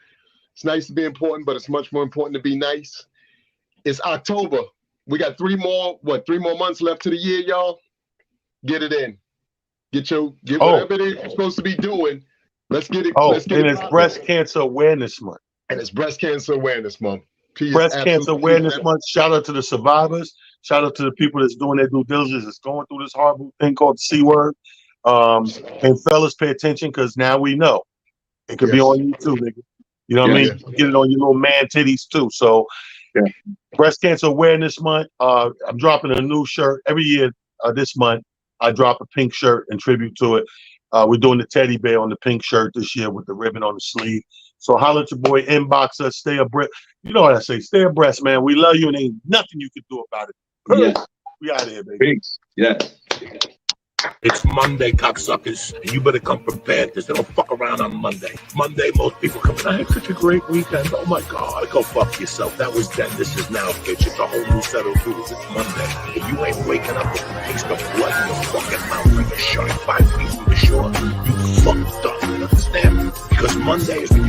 it's nice to be important, but it's much more important to be nice. It's October. We got 3 more months left to the year, y'all. Get it in. Get whatever it is you're supposed to be doing. Let's get it. And it's Breast Cancer Awareness Month. And it's Breast Cancer Awareness Month. P is Breast Cancer absolutely- Awareness Month. Shout out to the survivors. Shout out to the people that's doing their due diligence, that's going through this horrible thing called the C word. And fellas, pay attention because now we know it could be Yes. on you too, nigga. You know what I Yeah. mean? Get it on your little man titties too. So, Yeah. Breast Cancer Awareness Month. I'm dropping a new shirt every year. This month, I drop a pink shirt in tribute to it. We're doing the teddy bear on the pink shirt this year with the ribbon on the sleeve. So holler at your boy, inbox us, stay abreast. You know what I say? Stay abreast, man. We love you and ain't nothing you can do about it. Yes. We out of here, baby. Peace. Yes. It's Monday, cocksuckers, and you better come prepared because they don't fuck around on Monday. Monday, most people come in, I had such a great weekend. Oh my God, go fuck yourself. That was then. This is now, bitch. It's a whole new set of rules. It's Monday. If you ain't waking up with the taste of blood in your fucking mouth like a shark 5 feet from the shore, you fucked up. You understand? Because Monday is the